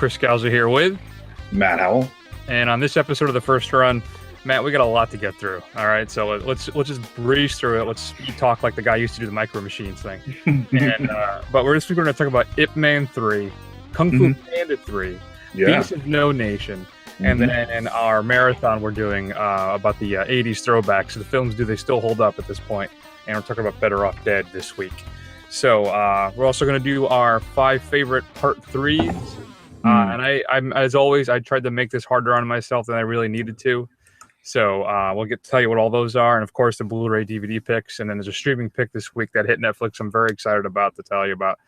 Chris Scalzo here with Matt Howell. And on this episode of The First Run, Matt, we got a lot to get through. All right, so let's just breeze through it. Let's speed talk like the guy used to do the Micro Machines thing. But we're going to talk about Ip Man 3, Kung Fu Panda 3, Beast of No Nation, and then in our marathon we're doing about the 80s throwbacks. So the films, do they still hold up at this point? And we're talking about Better Off Dead this week. So we're also going to do our 5 favorite part 3s. And I'm as always, I tried to make this harder on myself than I really needed to. So we'll tell you what all those are. And of course, the Blu-ray DVD picks. And then there's a streaming pick this week that hit Netflix I'm very excited about to tell you about.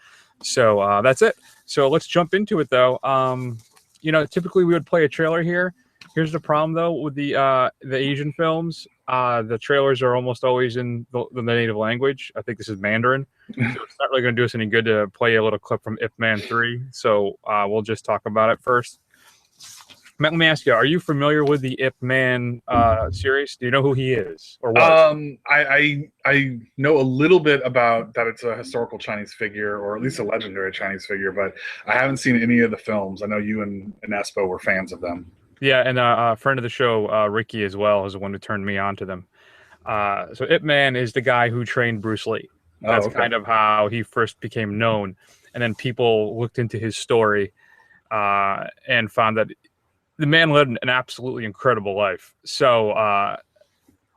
So that's it. So let's jump into it, though. Typically we would play a trailer here. Here's the problem, though, with the Asian films. The trailers are almost always in the native language. I think this is Mandarin. So it's not really going to do us any good to play a little clip from Ip Man 3. So we'll just talk about it first. Matt, let me ask you, are you familiar with the Ip Man series? Do you know who he is or was? I know a little bit about that. It's a historical Chinese figure, or at least a legendary Chinese figure, but I haven't seen any of the films. I know you and Espo were fans of them. Yeah, and a friend of the show, Ricky, as well, is the one who turned me on to them. So Ip Man is the guy who trained Bruce Lee. That's kind of how he first became known. And then people looked into his story and found that the man led an absolutely incredible life. So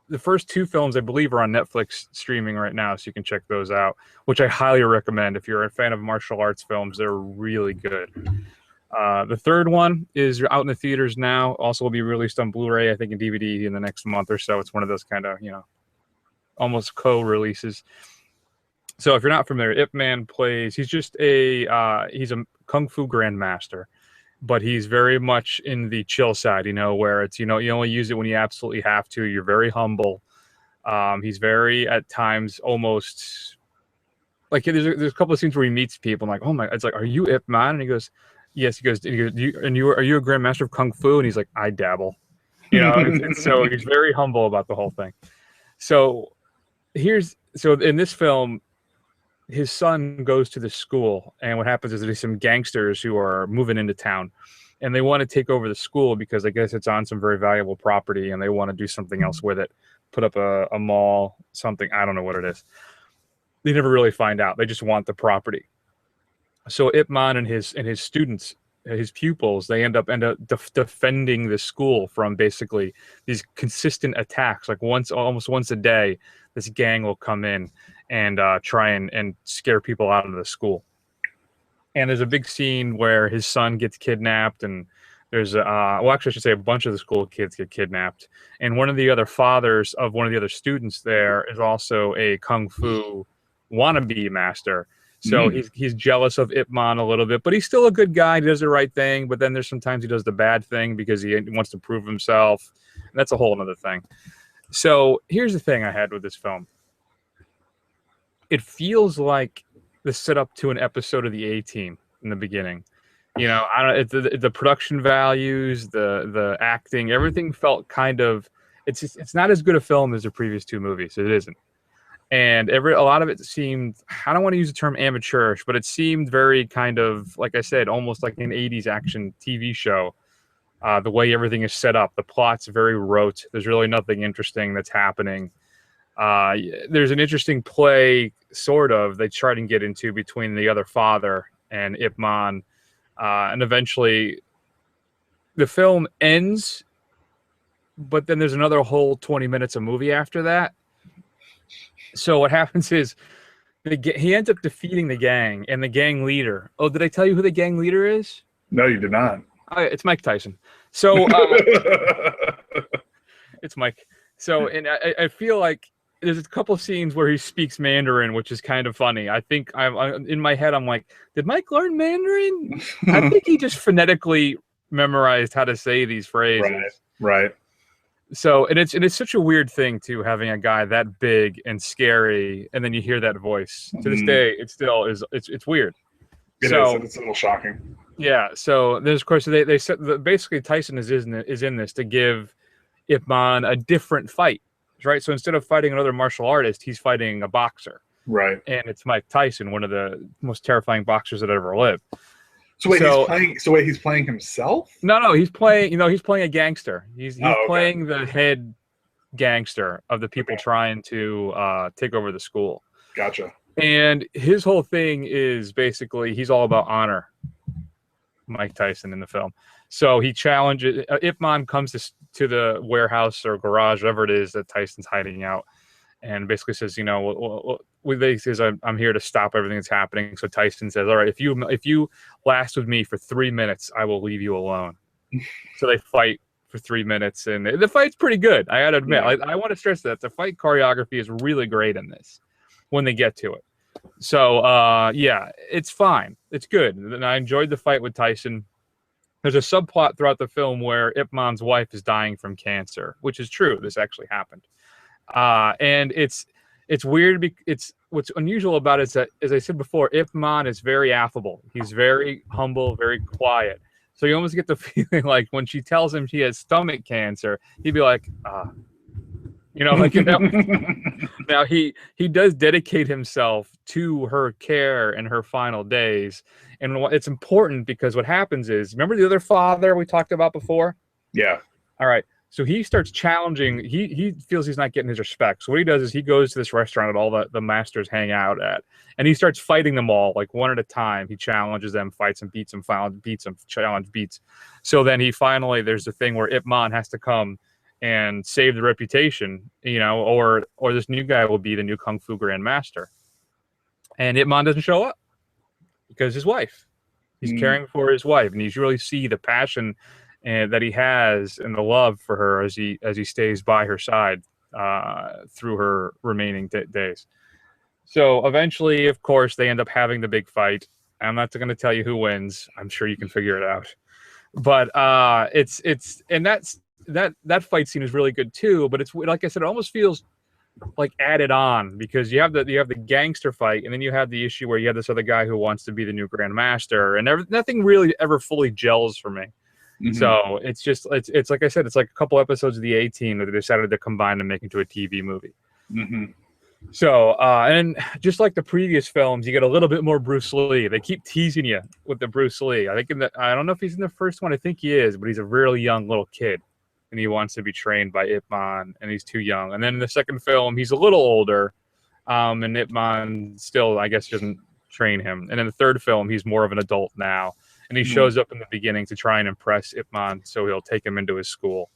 the first 2 films, I believe, are on Netflix streaming right now, so you can check those out, which I highly recommend. If you're a fan of martial arts films, they're really good. The third one is out in the theaters now. Also will be released on Blu-ray, I think, and DVD in the next month or so. It's one of those kind of, almost co-releases. So if you're not familiar, Ip Man he's just he's a Kung Fu grandmaster, but he's very much in the chill side, where it's, you only use it when you absolutely have to. You're very humble. He's very, at times, almost like there's a couple of scenes where he meets people. I'm like, oh my, it's like, are you Ip Man? And he goes, yes. He goes, are you a grandmaster of Kung Fu? And he's like, I dabble, and so he's very humble about the whole thing. So in this film, his son goes to the school, and what happens is there's some gangsters who are moving into town, and they want to take over the school because I guess it's on some very valuable property, and they want to do something else with it, put up a mall, something. I don't know what it is. They never really find out. They just want the property. So Ip Man and his students, his pupils, they end up defending the school from basically these consistent attacks. Like almost once a day, this gang will come in and try and scare people out of the school. And there's a big scene where his son gets kidnapped, and there's I should say a bunch of the school kids get kidnapped. And one of the other fathers of one of the other students there is also a Kung Fu wannabe master. So he's jealous of Ip Man a little bit, but he's still a good guy. He does the right thing, but then there's sometimes he does the bad thing because he wants to prove himself. And that's a whole other thing. So here's the thing I had with this film. It feels like the setup to an episode of the A-Team in the beginning. The production values, the acting, everything felt kind of. It's not as good a film as the previous 2 movies. It isn't. And a lot of it seemed, I don't want to use the term amateurish, but it seemed very kind of, like I said, almost like an 80s action TV show. The way everything is set up, the plot's very rote. There's really nothing interesting that's happening. There's an interesting play, sort of, they try to get into between the other father and Ip Man. And eventually the film ends, but then there's another whole 20 minutes of movie after that. So what happens is he ends up defeating the gang and the gang leader. Oh, did I tell you who the gang leader is? No, you did not. It's Mike Tyson. So it's Mike. So, and I feel like there's a couple of scenes where he speaks Mandarin, which is kind of funny. I think I'm in my head, I'm like, did Mike learn Mandarin? I think he just phonetically memorized how to say these phrases. Right. So, and it's such a weird thing too, having a guy that big and scary, and then you hear that voice. To this day, it still is. It's weird. It's a little shocking. Yeah. So there's, of course, they said basically Tyson is in this to give Ip Man a different fight, right? So instead of fighting another martial artist, he's fighting a boxer. Right. And it's Mike Tyson, one of the most terrifying boxers that ever lived. So wait, he's playing himself? No, he's playing. He's playing a gangster. He's okay. playing the head gangster of the people trying to take over the school. Gotcha. And his whole thing is basically he's all about honor. Mike Tyson in the film. So he challenges. Ip Man comes to the warehouse or garage, whatever it is that Tyson's hiding out, and basically says, says I'm here to stop everything that's happening. So Tyson says, all right, if you last with me for 3 minutes, I will leave you alone. So they fight for 3 minutes, and the fight's pretty good. I gotta admit, I want to stress that the fight choreography is really great in this when they get to it. So yeah, it's fine. It's good. And I enjoyed the fight with Tyson. There's a subplot throughout the film where Ip Man's wife is dying from cancer, which is true. This actually happened. And it's weird. It's what's unusual about it is that, as I said before, Ip Man is very affable. He's very humble, very quiet. So you almost get the feeling like when she tells him she has stomach cancer, he'd be like, Now he does dedicate himself to her care in her final days, and it's important because what happens is, remember the other father we talked about before? Yeah. All right. So he starts challenging. He feels he's not getting his respect. So what he does is he goes to this restaurant that all the masters hang out at, and he starts fighting them all like one at a time. He challenges them, fights them, beats them, beats. So then there's the thing where Ip Man has to come and save the reputation, or this new guy will be the new Kung Fu Grand Master. And Ip Man doesn't show up because his wife. He's caring for his wife, and you really see the passion that he has and the love for her as he stays by her side through her remaining days. So eventually, of course, they end up having the big fight. I'm not going to tell you who wins. I'm sure you can figure it out. But that fight scene is really good too. But it's like I said, it almost feels like added on because you have the gangster fight, and then you have the issue where you have this other guy who wants to be the new Grand Master, and nothing really ever fully gels for me. Mm-hmm. So it's just it's like I said, it's like a couple episodes of the A-Team that they decided to combine and make into a TV movie. Mm-hmm. So and just like the previous films, you get a little bit more Bruce Lee. They keep teasing you with the Bruce Lee. I think I don't know if he's in the first one. I think he is, but he's a really young little kid, and he wants to be trained by Ip Man, and he's too young. And then in the second film, he's a little older, and Ip Man still, I guess, doesn't train him. And in the third film, he's more of an adult now, and he shows up in the beginning to try and impress Ip Man, so he'll take him into his school.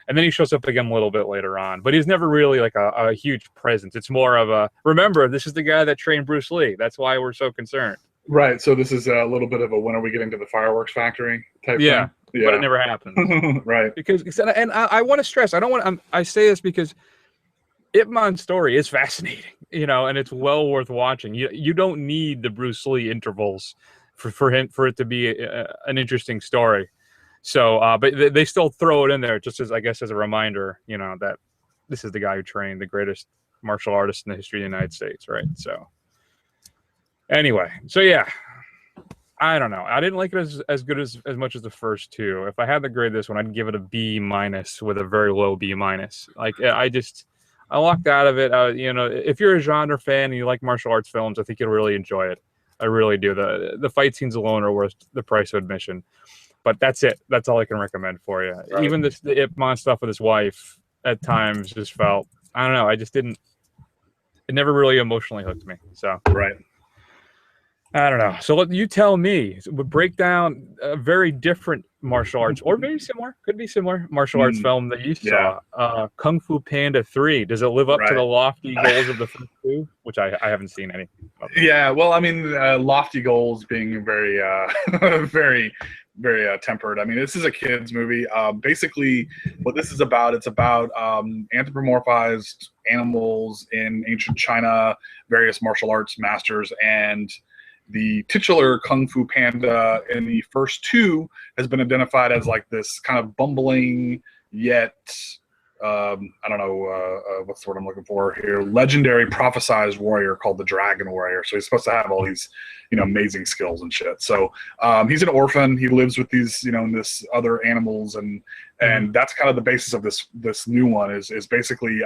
And then he shows up again a little bit later on, but he's never really like a huge presence. It's more of a, remember, this is the guy that trained Bruce Lee. That's why we're so concerned. Right. So this is a little bit of a when are we getting to the fireworks factory type thing? Yeah. But it never happens. Right. Because, and I want to stress, I say this because Ip Man's story is fascinating, and it's well worth watching. You don't need the Bruce Lee intervals for it to be an interesting story. So, but they still throw it in there just as, I guess, as a reminder, that this is the guy who trained the greatest martial artist in the history of the United States, right? So, anyway, so yeah, I don't know. I didn't like it as good as much as the first two. If I had to grade this one, I'd give it a B- with a very low B-. Like I locked out of it. If you're a genre fan and you like martial arts films, I think you'll really enjoy it. I really do. The fight scenes alone are worth the price of admission. But that's it. That's all I can recommend for you. Right. Even the Ip Man stuff with his wife at times just felt, I don't know. It never really emotionally hooked me. So, right. I don't know. So you tell me. So we break down a very different martial arts, or maybe similar, could be similar martial arts film that you saw. Kung Fu Panda 3. Does it live up to the lofty goals of the first two? Which I haven't seen any. Yeah, well, I mean, lofty goals being very, very, very tempered. I mean, this is a kids movie. Basically, what this is about, it's about anthropomorphized animals in ancient China, various martial arts masters, and the titular Kung Fu Panda in the first two has been identified as like this kind of bumbling yet I don't know what's the word I'm looking for here, legendary prophesized warrior called the Dragon Warrior. So he's supposed to have all these amazing skills and shit. So he's an orphan. He lives with these this other animals, and that's kind of the basis of this new one is basically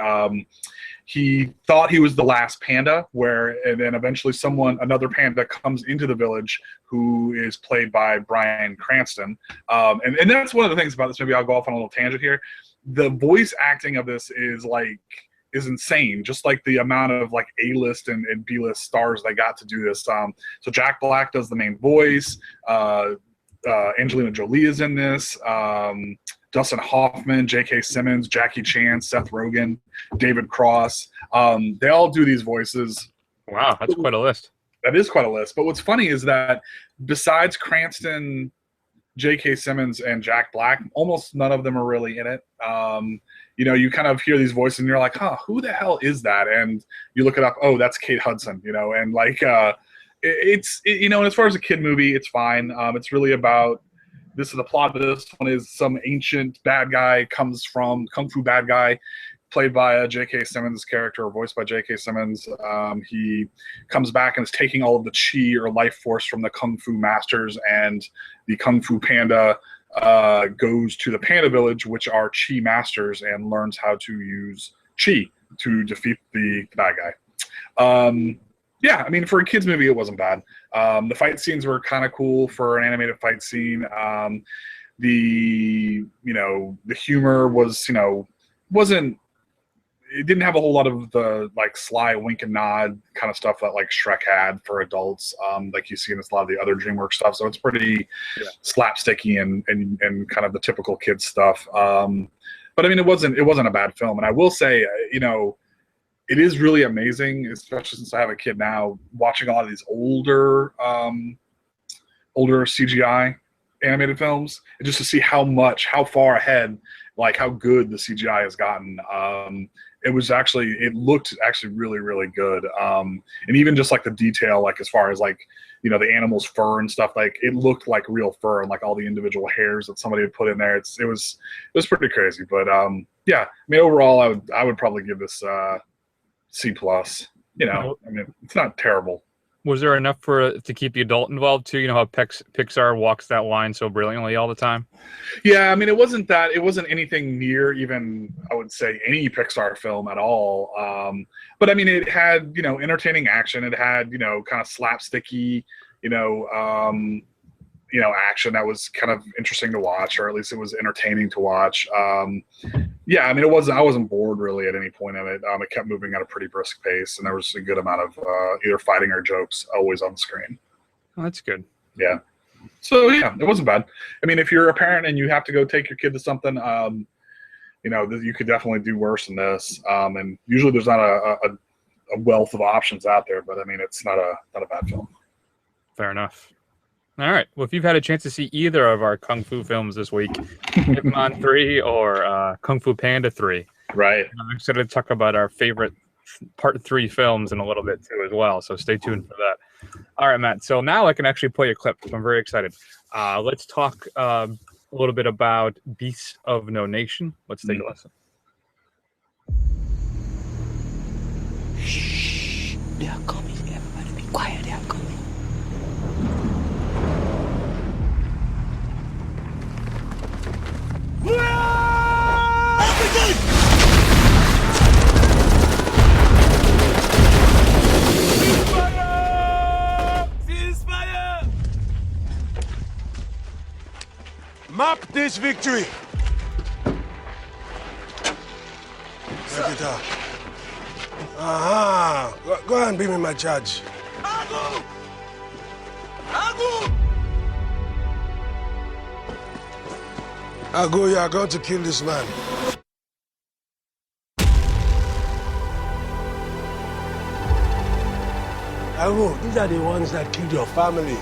he thought he was the last panda, and then eventually another panda comes into the village who is played by Bryan Cranston. And that's one of the things about this movie. I'll go off on a little tangent here. The voice acting of this is insane, just like the amount of like A-list and B-list stars they got to do this. So Jack Black does the main voice. Angelina Jolie is in this. Dustin Hoffman, J.K. Simmons, Jackie Chan, Seth Rogen, David Cross. They all do these voices. Wow, that's quite a list. That is quite a list. But what's funny is that besides Cranston, J.K. Simmons, and Jack Black, almost none of them are really in it. You kind of hear these voices and you're like, huh, who the hell is that? And you look it up. Oh, that's Kate Hudson, and like, and as far as a kid movie, it's fine. It's really about, this is the plot of this one is some ancient bad guy comes from Kung Fu bad guy, played by J.K. Simmons' character, or voiced by J.K. Simmons. He comes back and is taking all of the chi or life force from the Kung Fu masters, and the Kung Fu Panda goes to the Panda Village, which are chi masters, and learns how to use chi to defeat the bad guy. Yeah, I mean, for a kids movie, it wasn't bad. The fight scenes were kind of cool for an animated fight scene. The humor was, wasn't, it didn't have a whole lot of the like sly wink and nod kind of stuff that like Shrek had for adults, like you see in a lot of the other DreamWorks stuff. So it's pretty slapsticky and kind of the typical kids stuff. But I mean, it wasn't a bad film. And I will say, it is really amazing, especially since I have a kid now, watching a lot of these older CGI animated films, and just to see how far ahead, like how good the CGI has gotten. It looked actually really, really good. And even just like the detail, like as far as like, the animal's fur and stuff, like it looked like real fur, and like all the individual hairs that somebody had put in there. It was pretty crazy. But yeah, I mean, overall, I would probably give this C+. I mean, it's not terrible. Was there enough to keep the adult involved too? You know how Pixar walks that line so brilliantly all the time? Yeah, I mean, it wasn't anything near even, I would say, any Pixar film at all. But I mean, it had, entertaining action. It had, kind of slapsticky, action that was kind of interesting to watch, or at least it was entertaining to watch. Yeah, I mean, I wasn't bored really at any point in it. It kept moving at a pretty brisk pace, and there was a good amount of either fighting or jokes always on the screen. Oh, that's good. Yeah. So yeah, it wasn't bad. I mean, if you're a parent and you have to go take your kid to something, you could definitely do worse than this. And usually there's not a wealth of options out there, but I mean, it's not a bad film. Fair enough. All right. Well, if you've had a chance to see either of our Kung Fu films this week, Hitman 3 or Kung Fu Panda 3, right? I'm excited to talk about our favorite Part 3 films in a little bit too as well. So stay tuned for that. All right, Matt. So now I can actually play a clip. So I'm very excited. Let's talk a little bit about Beasts of No Nation. Let's take a listen. Shh. They are coming. Everybody be quiet. They are coming. Map this victory. Set it up. Go and be me my judge. Agu! Agu, you are going to kill this man. Agu, these are the ones that killed your family.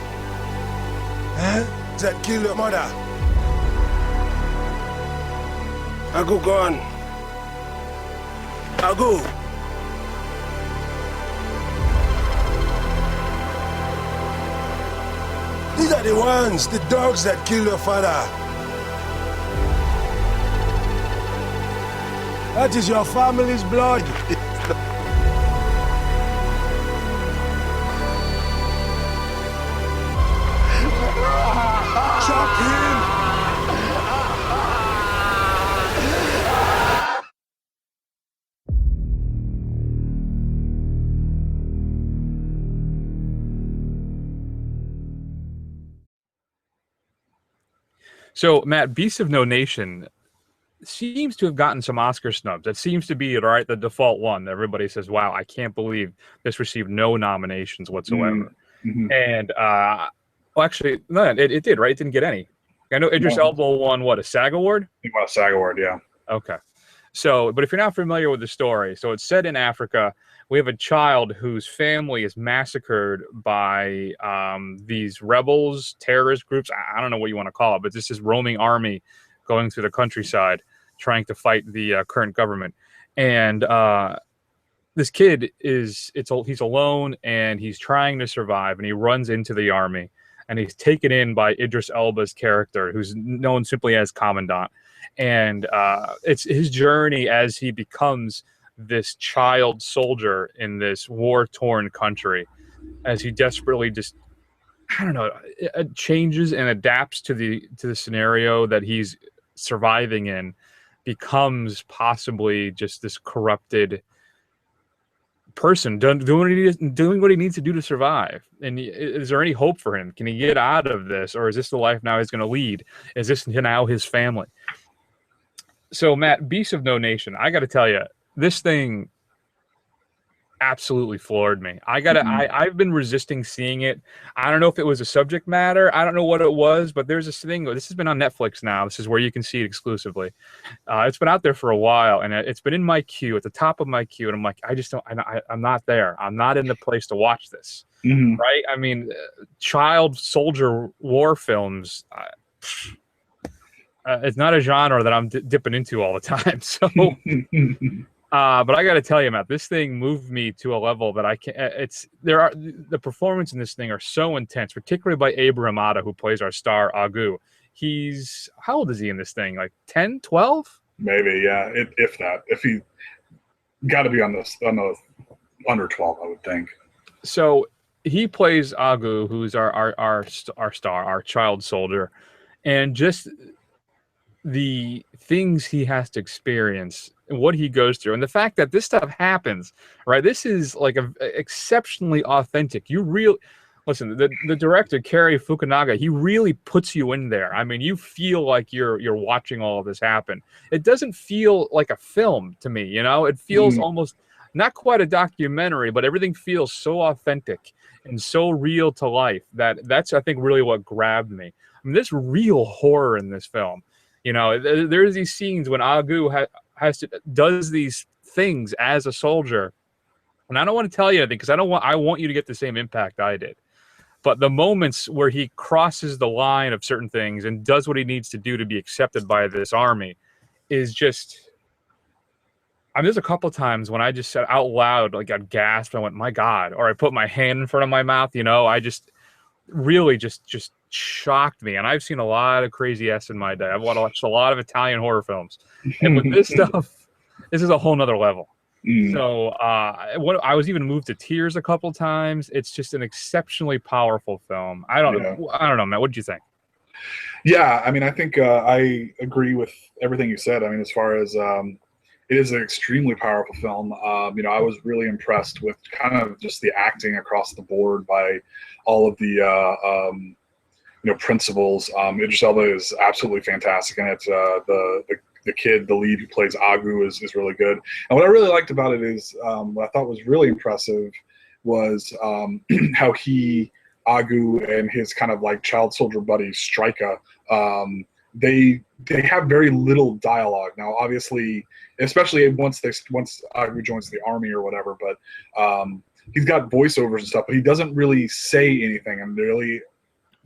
That killed your mother. Agu, go on. Agu. These are the ones, the dogs that killed your father. That is your family's blood. Chop him! So, Matt, Beasts of No Nation seems to have gotten some Oscar snubs. That seems to be the default one. Everybody says, "Wow, I can't believe this received no nominations whatsoever." Mm-hmm. And well, actually, no, it did, right? It didn't get any. I know Idris Elba won what, a SAG award? He won a SAG award, yeah. Okay. So, but if you're not familiar with the story, so it's set in Africa. We have a child whose family is massacred by these rebels, terrorist groups. I don't know what you want to call it, but this is roaming army going through the countryside trying to fight the current government. And this kid he's alone and he's trying to survive, and he runs into the army, and he's taken in by Idris Elba's character, who's known simply as Commandant. And it's his journey as he becomes this child soldier in this war-torn country, as he desperately just, I don't know, it changes and adapts to the scenario that he's surviving in, becomes possibly just this corrupted person doing what he needs to do to survive. And is there any hope for him? Can he get out of this, or is this the life now he's going to lead? Is this now his family? So, Matt, Beasts of No Nation, I got to tell you, this thing absolutely floored me. I've been resisting seeing it. I don't know if it was a subject matter. I don't know what it was, but there's this thing. This has been on Netflix now. This is where you can see it exclusively. It's been out there for a while, and it's been in my queue, at the top of my queue. And I'm like, I'm not there. I'm not in the place to watch this. Mm-hmm. Right? I mean, child soldier war films. It's not a genre that I'm dipping into all the time. So, but I got to tell you, Matt, this thing moved me to a level that I can't. The performance in this thing are so intense, particularly by Abraham Ada, who plays our star Agu. He's, how old is he in this thing? Like 10, 12? Maybe, yeah. If that, if he got to be on the under 12, I would think. So he plays Agu, who's our star, our child soldier, and just the things he has to experience and what he goes through, and the fact that this stuff happens, right? This is like exceptionally authentic. Listen, the director, Cary Fukunaga, he really puts you in there. I mean, you feel like you're watching all of this happen. It doesn't feel like a film to me, you know? It feels almost not quite a documentary, but everything feels so authentic and so real to life that's, I think, really what grabbed me. I mean, there's real horror in this film. You know, there's these scenes when Agu does these things as a soldier, and I don't want to tell you anything because I want you to get the same impact I did. But the moments where he crosses the line of certain things and does what he needs to do to be accepted by this army is just. I mean, there's a couple of times when I just said out loud, like I gasped, I went, "My God!" Or I put my hand in front of my mouth. You know, I just really just shocked me. And I've seen a lot of crazy S in my day. I've watched a lot of Italian horror films, and with this stuff, this is a whole nother level. So I was even moved to tears a couple times. It's just an exceptionally powerful film. I don't know, Matt. What did you think? Yeah, I mean, I think I agree with everything you said. I mean, as far as it is an extremely powerful film. You know, I was really impressed with kind of just the acting across the board by all of the principals. Idris Elba is absolutely fantastic, and it's the kid, the lead who plays Agu, is really good. And what I really liked about it is what I thought was really impressive was how Agu and his kind of like child soldier buddy Strika, they have very little dialogue. Now, obviously, especially once Agu joins the army or whatever, but he's got voiceovers and stuff, but he doesn't really say anything and really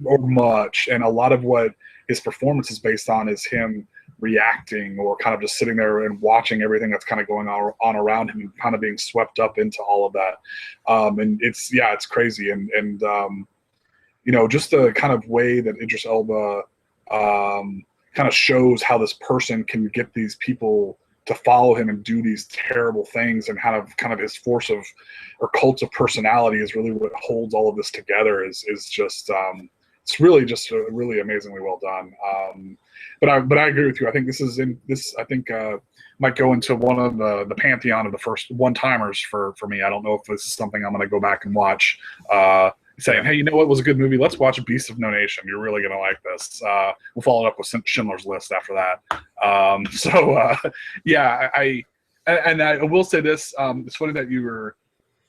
or much. And a lot of what his performance is based on is him reacting or kind of just sitting there and watching everything that's kind of going on around him and kind of being swept up into all of that. And it's crazy. And you know, just the kind of way that Idris Elba kind of shows how this person can get these people to follow him and do these terrible things, and kind of his force of or cult of personality is really what holds all of this together. Is just it's really just really amazingly well done. But I agree with you. I think might go into one of the pantheon of the first one-timers for me. I don't know if this is something I'm going to go back and watch saying, "Hey, you know what was a good movie? Let's watch Beast of No Nation. You're really gonna like this." We'll follow it up with Schindler's List after that. Yeah, I will say this. It's funny that you were,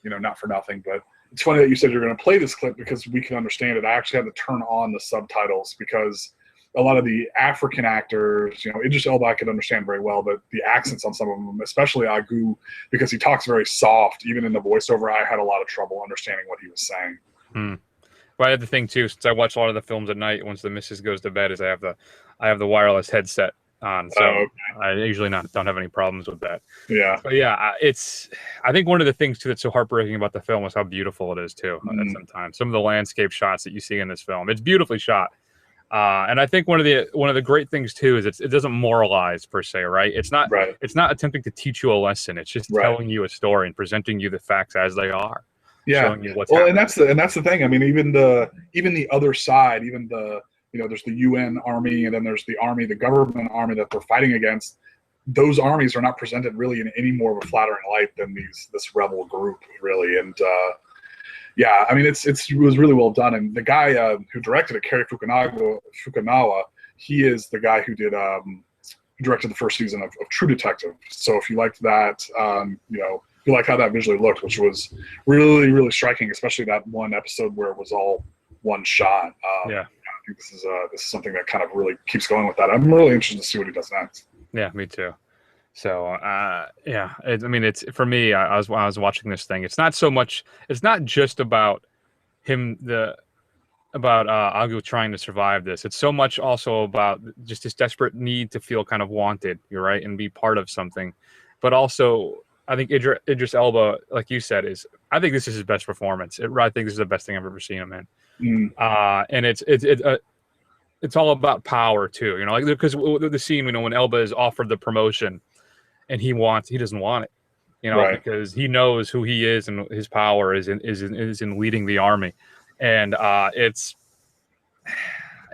not for nothing, but it's funny that you said you're going to play this clip because we can understand it. I actually had to turn on the subtitles because a lot of the African actors, Idris Elba I could understand very well, but the accents on some of them, especially Agu, because he talks very soft, even in the voiceover, I had a lot of trouble understanding what he was saying. Well, I had the thing too, since I watch a lot of the films at night, once the missus goes to bed, is I have the wireless headset on, so okay. I usually don't have any problems with that. Yeah. But yeah, I think one of the things too that's so heartbreaking about the film is how beautiful it is too. Sometimes some of the landscape shots that you see in this film, it's beautifully shot. And I think one of the great things too is it doesn't moralize per se, right? It's not attempting to teach you a lesson. It's just telling you a story and presenting you the facts as they are. Yeah. Showing you what's happening. And that's the thing. I mean, even the other side, even there's the UN army, and then there's the government army that they're fighting against. Those armies are not presented really in any more of a flattering light than this rebel group, really. And yeah, I mean, it was really well done. And the guy who directed it, Cary Fukunaga, he is the guy who directed the first season of True Detective. So if you liked that, you like how that visually looked, which was really, really striking, especially that one episode where it was all one shot. Yeah. I think this is something that kind of really keeps going with that. I'm really interested to see what he does next. Yeah, me too. So yeah, it's for me. I was watching this thing. It's not just about him about Agu trying to survive this. It's so much also about just this desperate need to feel kind of wanted, you're right, and be part of something. But also, I think Idris Elba, like you said, I think this is his best performance. I think this is the best thing I've ever seen him in. And it's all about power too, like, because the scene, when Elba is offered the promotion and he doesn't want it, because he knows who he is and his power is in leading the army. And I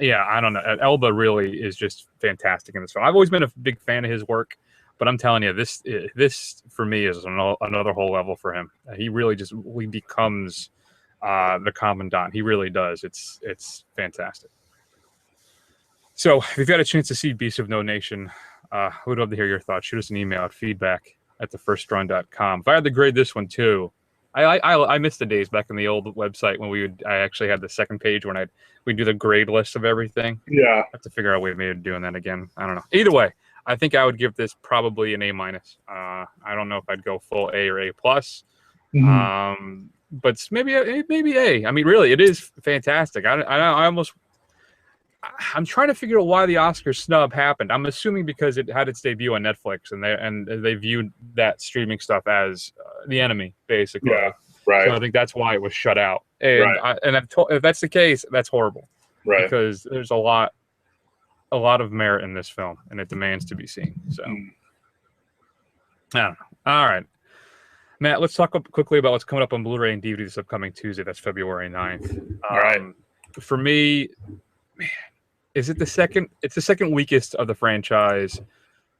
don't know. Elba really is just fantastic in this film. I've always been a big fan of his work, but I'm telling you, this for me is another whole level for him. He really becomes the commandant. He really does. It's fantastic. So if you've got a chance to see Beast of No Nation, we'd love to hear your thoughts. Shoot us an email at feedback@thefirstrun.com. If I had to grade this one too, I miss the days back in the old website when I actually had the second page when we'd do the grade list of everything. Yeah. I have to figure out a way of doing that again. I don't know. Either way, I think I would give this probably an A-. I don't know if I'd go full A or A+. But maybe A. I mean, really, it is fantastic. I'm trying to figure out why the Oscar snub happened. I'm assuming because it had its debut on Netflix, and they viewed that streaming stuff as the enemy, basically. Yeah, right. So I think that's why it was shut out. And if that's the case, that's horrible. Right. Because there's a lot of merit in this film, and it demands to be seen. So, I don't know. All right, Matt, let's talk quickly about what's coming up on Blu-ray and DVD this upcoming Tuesday. That's February 9th. All right. For me, man, it's the second weakest of the franchise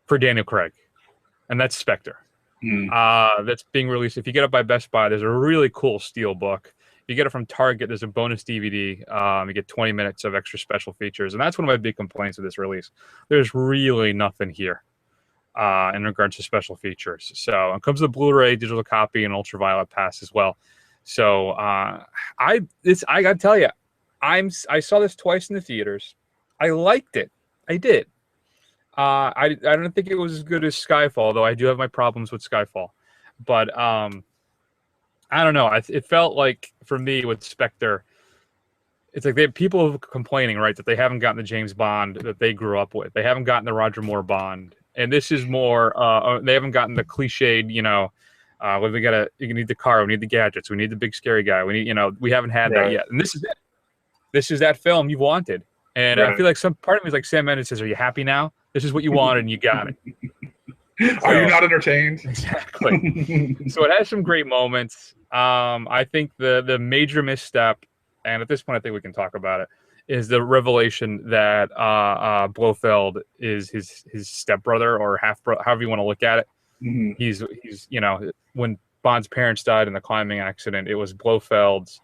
for Daniel Craig, and that's Spectre. That's being released. If you get it by Best Buy, there's a really cool steel book. If you get it from Target, there's a bonus DVD. You get 20 minutes of extra special features, and that's one of my big complaints of this release. There's really nothing here in regards to special features. So it comes with a Blu-ray, digital copy, and ultraviolet pass as well. So I gotta tell you, I saw this twice in the theaters. I liked it. I did. I don't think it was as good as Skyfall, though I do have my problems with Skyfall. But I don't know. It felt like, for me, with Spectre, it's like they have people complaining, right, that they haven't gotten the James Bond that they grew up with. They haven't gotten the Roger Moore Bond. And this is more, they haven't gotten the cliched, you need the car, we need the gadgets, we need the big scary guy. We need, we haven't had that yet. And this is it. This is that film you wanted. And I feel like some part of me is like Sam Mendes says, are you happy now? This is what you wanted and you got it. Are you not entertained? Exactly. So it has some great moments. I think the major misstep, and at this point I think we can talk about it, is the revelation that Blofeld is his stepbrother or half-brother, however you want to look at it. He's when Bond's parents died in the climbing accident, it was Blofeld's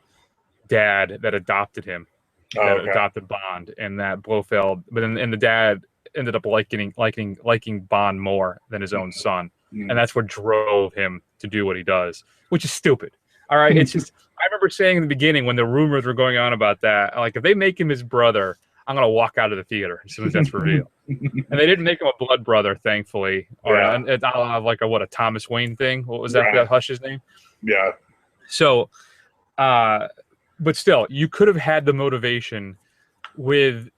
dad that adopted him, adopted Bond, and that Blofeld. But then and the dad ended up liking Bond more than his own son, and that's what drove him to do what he does, which is stupid. All right, it's just I remember saying in the beginning when the rumors were going on about that, like if they make him his brother, I'm gonna walk out of the theater as soon as that's revealed. And they didn't make him a blood brother, thankfully, or like a Thomas Wayne thing. What was that Hush's name? Yeah. So, but still, you could have had the motivation with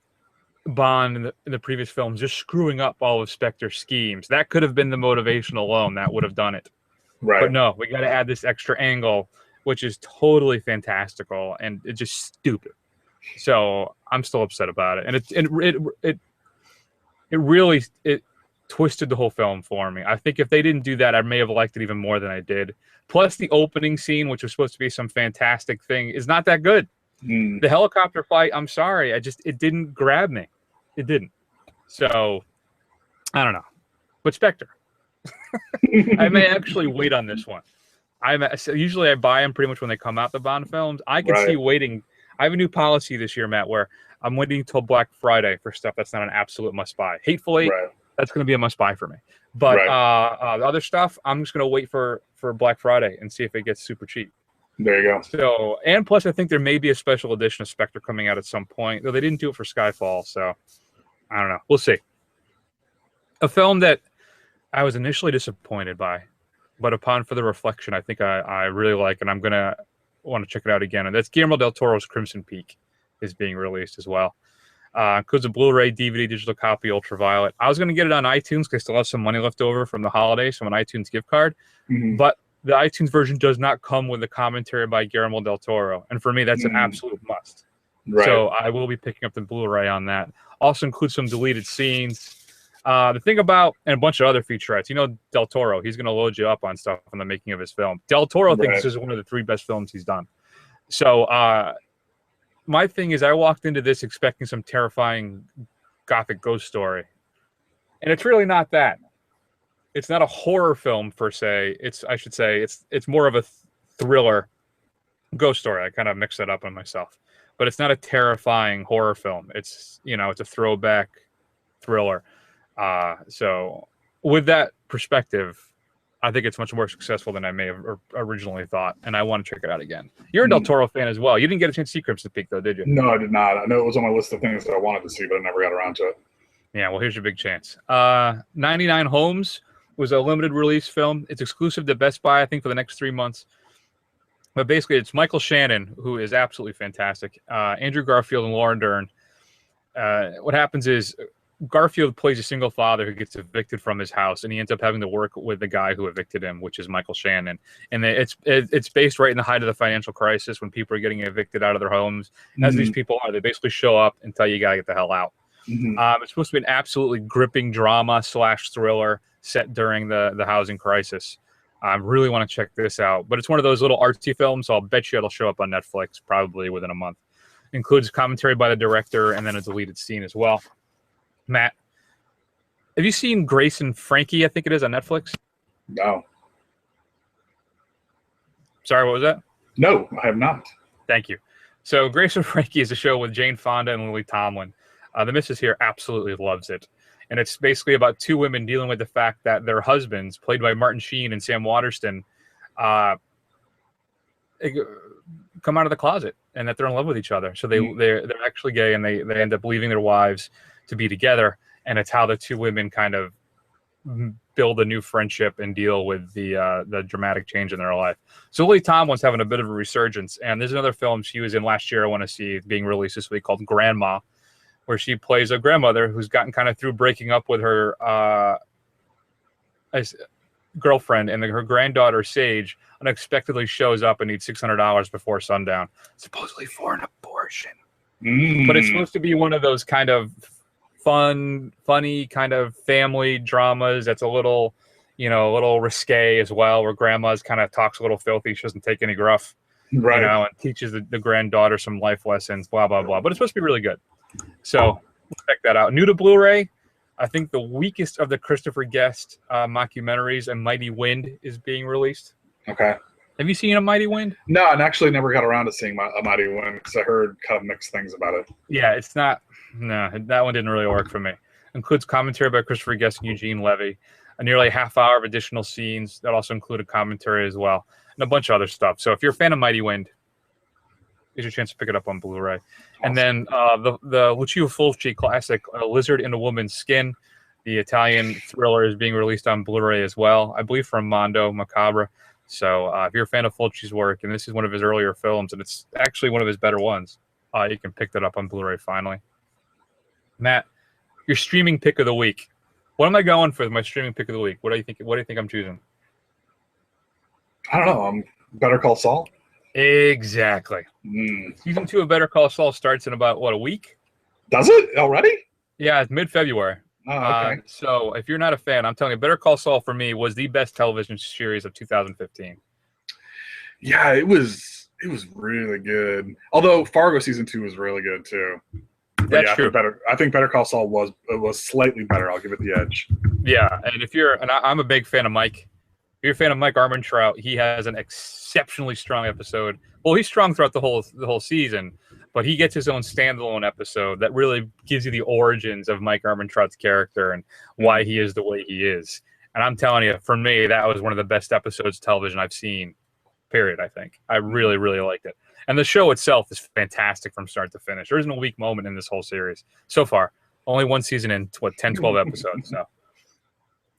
Bond in the previous films just screwing up all of Spectre's schemes. That could have been the motivation alone. That would have done it. Right. But no, we got to add this extra angle, which is totally fantastical and it's just stupid. So I'm still upset about it, and it really twisted the whole film for me. I think if they didn't do that, I may have liked it even more than I did. Plus, the opening scene, which was supposed to be some fantastic thing, is not that good. The helicopter fight, I'm sorry, it didn't grab me. It didn't. So I don't know. But Spectre, I may actually wait on this one. Usually I buy them pretty much when they come out, the Bond films. I can see waiting. I have a new policy this year, Matt, where I'm waiting until Black Friday for stuff that's not an absolute must-buy. Hateful Eight, that's going to be a must-buy for me. But the other stuff, I'm just going to wait for Black Friday and see if it gets super cheap. There you go. So, and plus, I think there may be a special edition of Spectre coming out at some point, though they didn't do it for Skyfall. So, I don't know. We'll see. A film that I was initially disappointed by, but upon further reflection, I think I really like, and I'm going to want to check it out again. And that's Guillermo del Toro's Crimson Peak is being released as well. Includes a Blu-ray DVD digital copy, Ultraviolet. I was going to get it on iTunes because I still have some money left over from the holidays from an iTunes gift card. But the iTunes version does not come with a commentary by Guillermo del Toro. And for me, that's an absolute must. So I will be picking up the Blu-ray on that. Also includes some deleted scenes. The thing about, and a bunch of other featurettes, Del Toro, he's going to load you up on stuff in the making of his film. Del Toro thinks this is one of the 3 best films he's done. So my thing is I walked into this expecting some terrifying gothic ghost story. And it's really not that. It's not a horror film per se. It's more of a thriller ghost story. I kind of mixed that up on myself. But it's not a terrifying horror film. It's, it's a throwback thriller. So with that perspective, I think it's much more successful than I may have originally thought, and I want to check it out again. You're a Del Toro fan as well. You didn't get a chance to see Crimson Peak, though, did you? No, I did not. I know it was on my list of things that I wanted to see, but I never got around to it. Yeah, well, here's your big chance. 99 Homes was a limited release film. It's exclusive to Best Buy, I think, for the next 3 months. But basically, it's Michael Shannon, who is absolutely fantastic. Andrew Garfield and Laura Dern. What happens is Garfield plays a single father who gets evicted from his house, and he ends up having to work with the guy who evicted him, which is Michael Shannon. And it's based right in the height of the financial crisis when people are getting evicted out of their homes. As these people are, they basically show up and tell you got to get the hell out. It's supposed to be an absolutely gripping drama / thriller set during the housing crisis. I really want to check this out. But it's one of those little artsy films, so I'll bet you it'll show up on Netflix probably within a month. Includes commentary by the director and then a deleted scene as well. Matt, have you seen Grace and Frankie, I think it is, on Netflix? No. Sorry, what was that? No, I have not. Thank you. So Grace and Frankie is a show with Jane Fonda and Lily Tomlin. The missus here absolutely loves it. And it's basically about 2 women dealing with the fact that their husbands, played by Martin Sheen and Sam Waterston, come out of the closet and that they're in love with each other. So they're actually gay, and they end up leaving their wives to be together. And it's how the 2 women kind of build a new friendship and deal with the dramatic change in their life. So Lily Tomlin's having a bit of a resurgence. And there's another film she was in last year I want to see being released this week called Grandma, where she plays a grandmother who's gotten kind of through breaking up with her girlfriend, and her granddaughter Sage unexpectedly shows up and needs $600 before sundown, supposedly for an abortion. But it's supposed to be one of those kind of funny kind of family dramas that's a little risque as well, where grandma's kind of talks a little filthy. She doesn't take any gruff, and teaches the granddaughter some life lessons, blah, blah, blah. But it's supposed to be really good. So check that out. New to Blu-ray, I think the weakest of the Christopher Guest mockumentaries, A Mighty Wind, is being released. Okay. Have you seen A Mighty Wind? No, and actually never got around to seeing A Mighty Wind because I heard kind of mixed things about it. Yeah, it's not. No, that one didn't really work for me. Includes commentary by Christopher Guest and Eugene Levy, a nearly half hour of additional scenes that also included commentary as well, and a bunch of other stuff. So if you're a fan of Mighty Wind, here's your chance to pick it up on Blu-ray. Awesome. And then the Lucio Fulci classic, A Lizard in a Woman's Skin, the Italian thriller, is being released on Blu-ray as well, I believe from Mondo Macabre. So if you're a fan of Fulci's work, and this is one of his earlier films, and it's actually one of his better ones, you can pick that up on Blu-ray finally. Matt, your streaming pick of the week. What am I going for my streaming pick of the week? What do you think? What do you think I'm choosing? I don't know. Better Call Saul. Exactly. Season 2 of Better Call Saul starts in about a week? Does it already? Yeah, it's mid-February. Oh, okay. So if you're not a fan, I'm telling you, Better Call Saul for me was the best television series of 2015. Yeah, it was really good. Although Fargo season 2 was really good too. That's true. I think Better Call Saul was slightly better. I'll give it the edge. Yeah, and I'm a big fan of Mike. If you're a fan of Mike Armentrout, he has an exceptionally strong episode. Well, he's strong throughout the whole season, but he gets his own standalone episode that really gives you the origins of Mike Armentrout's character and why he is the way he is. And I'm telling you, for me, that was one of the best episodes of television I've seen, period, I think. I really, really liked it. And the show itself is fantastic from start to finish. There isn't a weak moment in this whole series so far. Only one season in, 10, 12 episodes. So.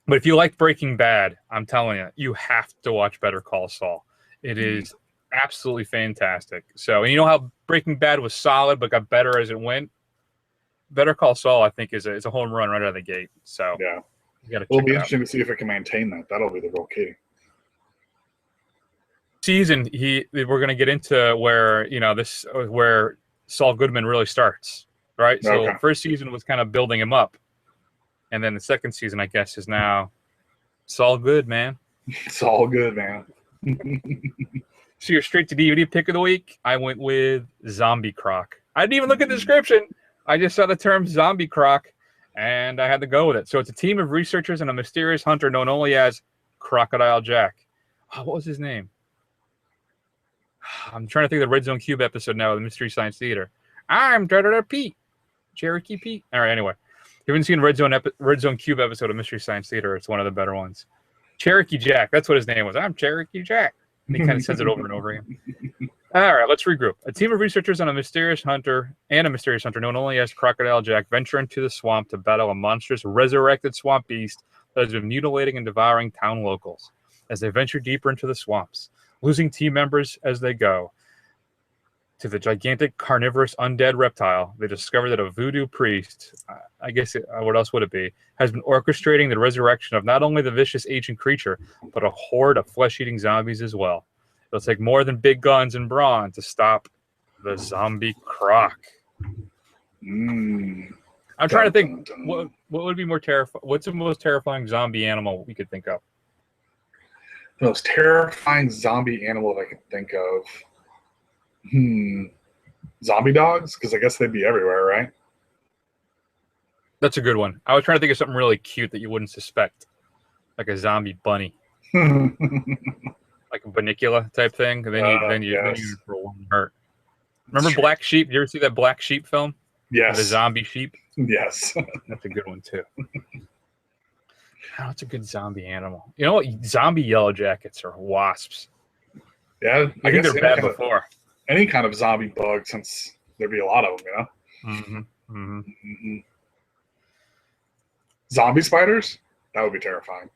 But if you like Breaking Bad, I'm telling you, you have to watch Better Call Saul. It is absolutely fantastic. So, and you know how Breaking Bad was solid but got better as it went? Better Call Saul, I think, is a home run right out of the gate. So, yeah. It'll be interesting to see if it can maintain that. That'll be the real key. Season, we're going to get into where, this where Saul Goodman really starts, right? So first season was kind of building him up. And then the second season, I guess, is now Saul Good, man. Saul Good, man. So you're straight to DVD pick of the week. I went with Zombie Croc. I didn't even look at the description. I just saw the term Zombie Croc, and I had to go with it. So it's a team of researchers and a mysterious hunter known only as Crocodile Jack. Oh, what was his name? I'm trying to think of the Red Zone Cube episode now of the Mystery Science Theater. I'm Pete. Cherokee Pete. All right, anyway. If you haven't seen Red Zone Cube episode of Mystery Science Theater, it's one of the better ones. Cherokee Jack. That's what his name was. I'm Cherokee Jack. And he kind of says it over and over again. All right, let's regroup. A team of researchers and a mysterious hunter known only as Crocodile Jack venture into the swamp to battle a monstrous resurrected swamp beast that has been mutilating and devouring town locals. As they venture deeper into the swamps, losing team members as they go to the gigantic carnivorous undead reptile, they discover that a voodoo priest, what else would it be, has been orchestrating the resurrection of not only the vicious ancient creature, but a horde of flesh-eating zombies as well. It'll take more than big guns and brawn to stop the zombie croc. I'm trying to think, what would be more terrifying? What's the most terrifying zombie animal we could think of? The most terrifying zombie animal I could think of. Zombie dogs? Because I guess they'd be everywhere, right? That's a good one. I was trying to think of something really cute that you wouldn't suspect. Like a zombie bunny. Like a Bunnicula type thing. And then you for one hurt. Remember Black Sheep? Did you ever see that Black Sheep film? Yes. The zombie sheep? Yes. That's a good one too. Oh, it's a good zombie animal. You know what? Zombie yellow jackets are wasps. Yeah, I think they're bad before. Any kind of zombie bug, since there'd be a lot of them, Zombie spiders? That would be terrifying.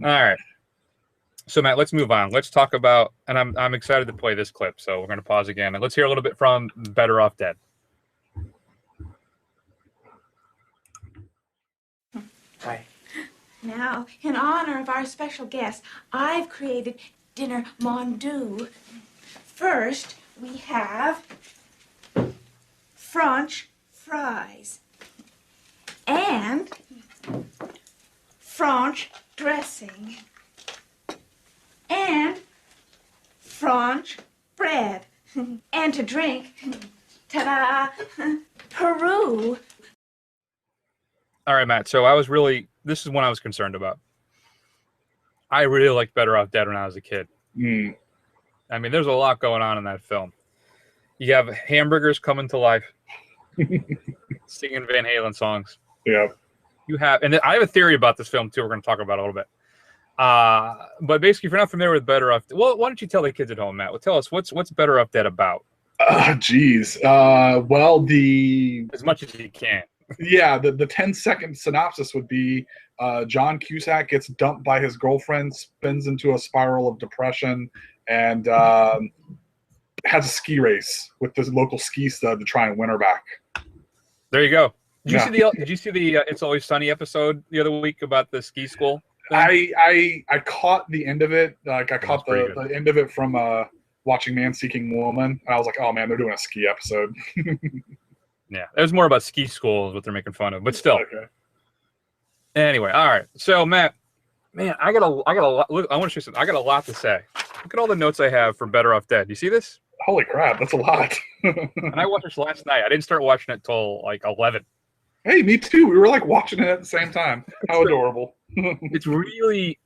All right. So, Matt, let's move on. Let's talk about, and I'm excited to play this clip, so we're going to pause again. And let's hear a little bit from Better Off Dead. Hi. Now, in honor of our special guest, I've created dinner mondieu. First, we have French fries and French dressing and French bread. And to drink, ta-da, Peru. All right, Matt. So this is one I was concerned about. I really liked Better Off Dead when I was a kid. Mm. I mean, there's a lot going on in that film. You have hamburgers coming to life, singing Van Halen songs. Yeah. You have, and I have a theory about this film too. We're going to talk about it a little bit. But basically, if you're not familiar with Better Off, well, why don't you tell the kids at home, Matt? Well, tell us what's Better Off Dead about? Geez. Well, as much as you can. Yeah, the 10-second synopsis would be John Cusack gets dumped by his girlfriend, spins into a spiral of depression, and has a ski race with this local ski stud to try and win her back. There you go. Did you see the It's Always Sunny episode the other week about the ski school thing? I caught the end of it. Like I caught the end of it from watching Man Seeking Woman, and I was like, oh man, they're doing a ski episode. Yeah, it was more about ski school is what they're making fun of, but still. Okay. Anyway, all right. So Matt, man, I got a lot. Look, I want to show you something. I got a lot to say. Look at all the notes I have for Better Off Dead. You see this? Holy crap, that's a lot. And I watched this last night. I didn't start watching it till like 11. Hey, me too. We were like watching it at the same time. How adorable. It's really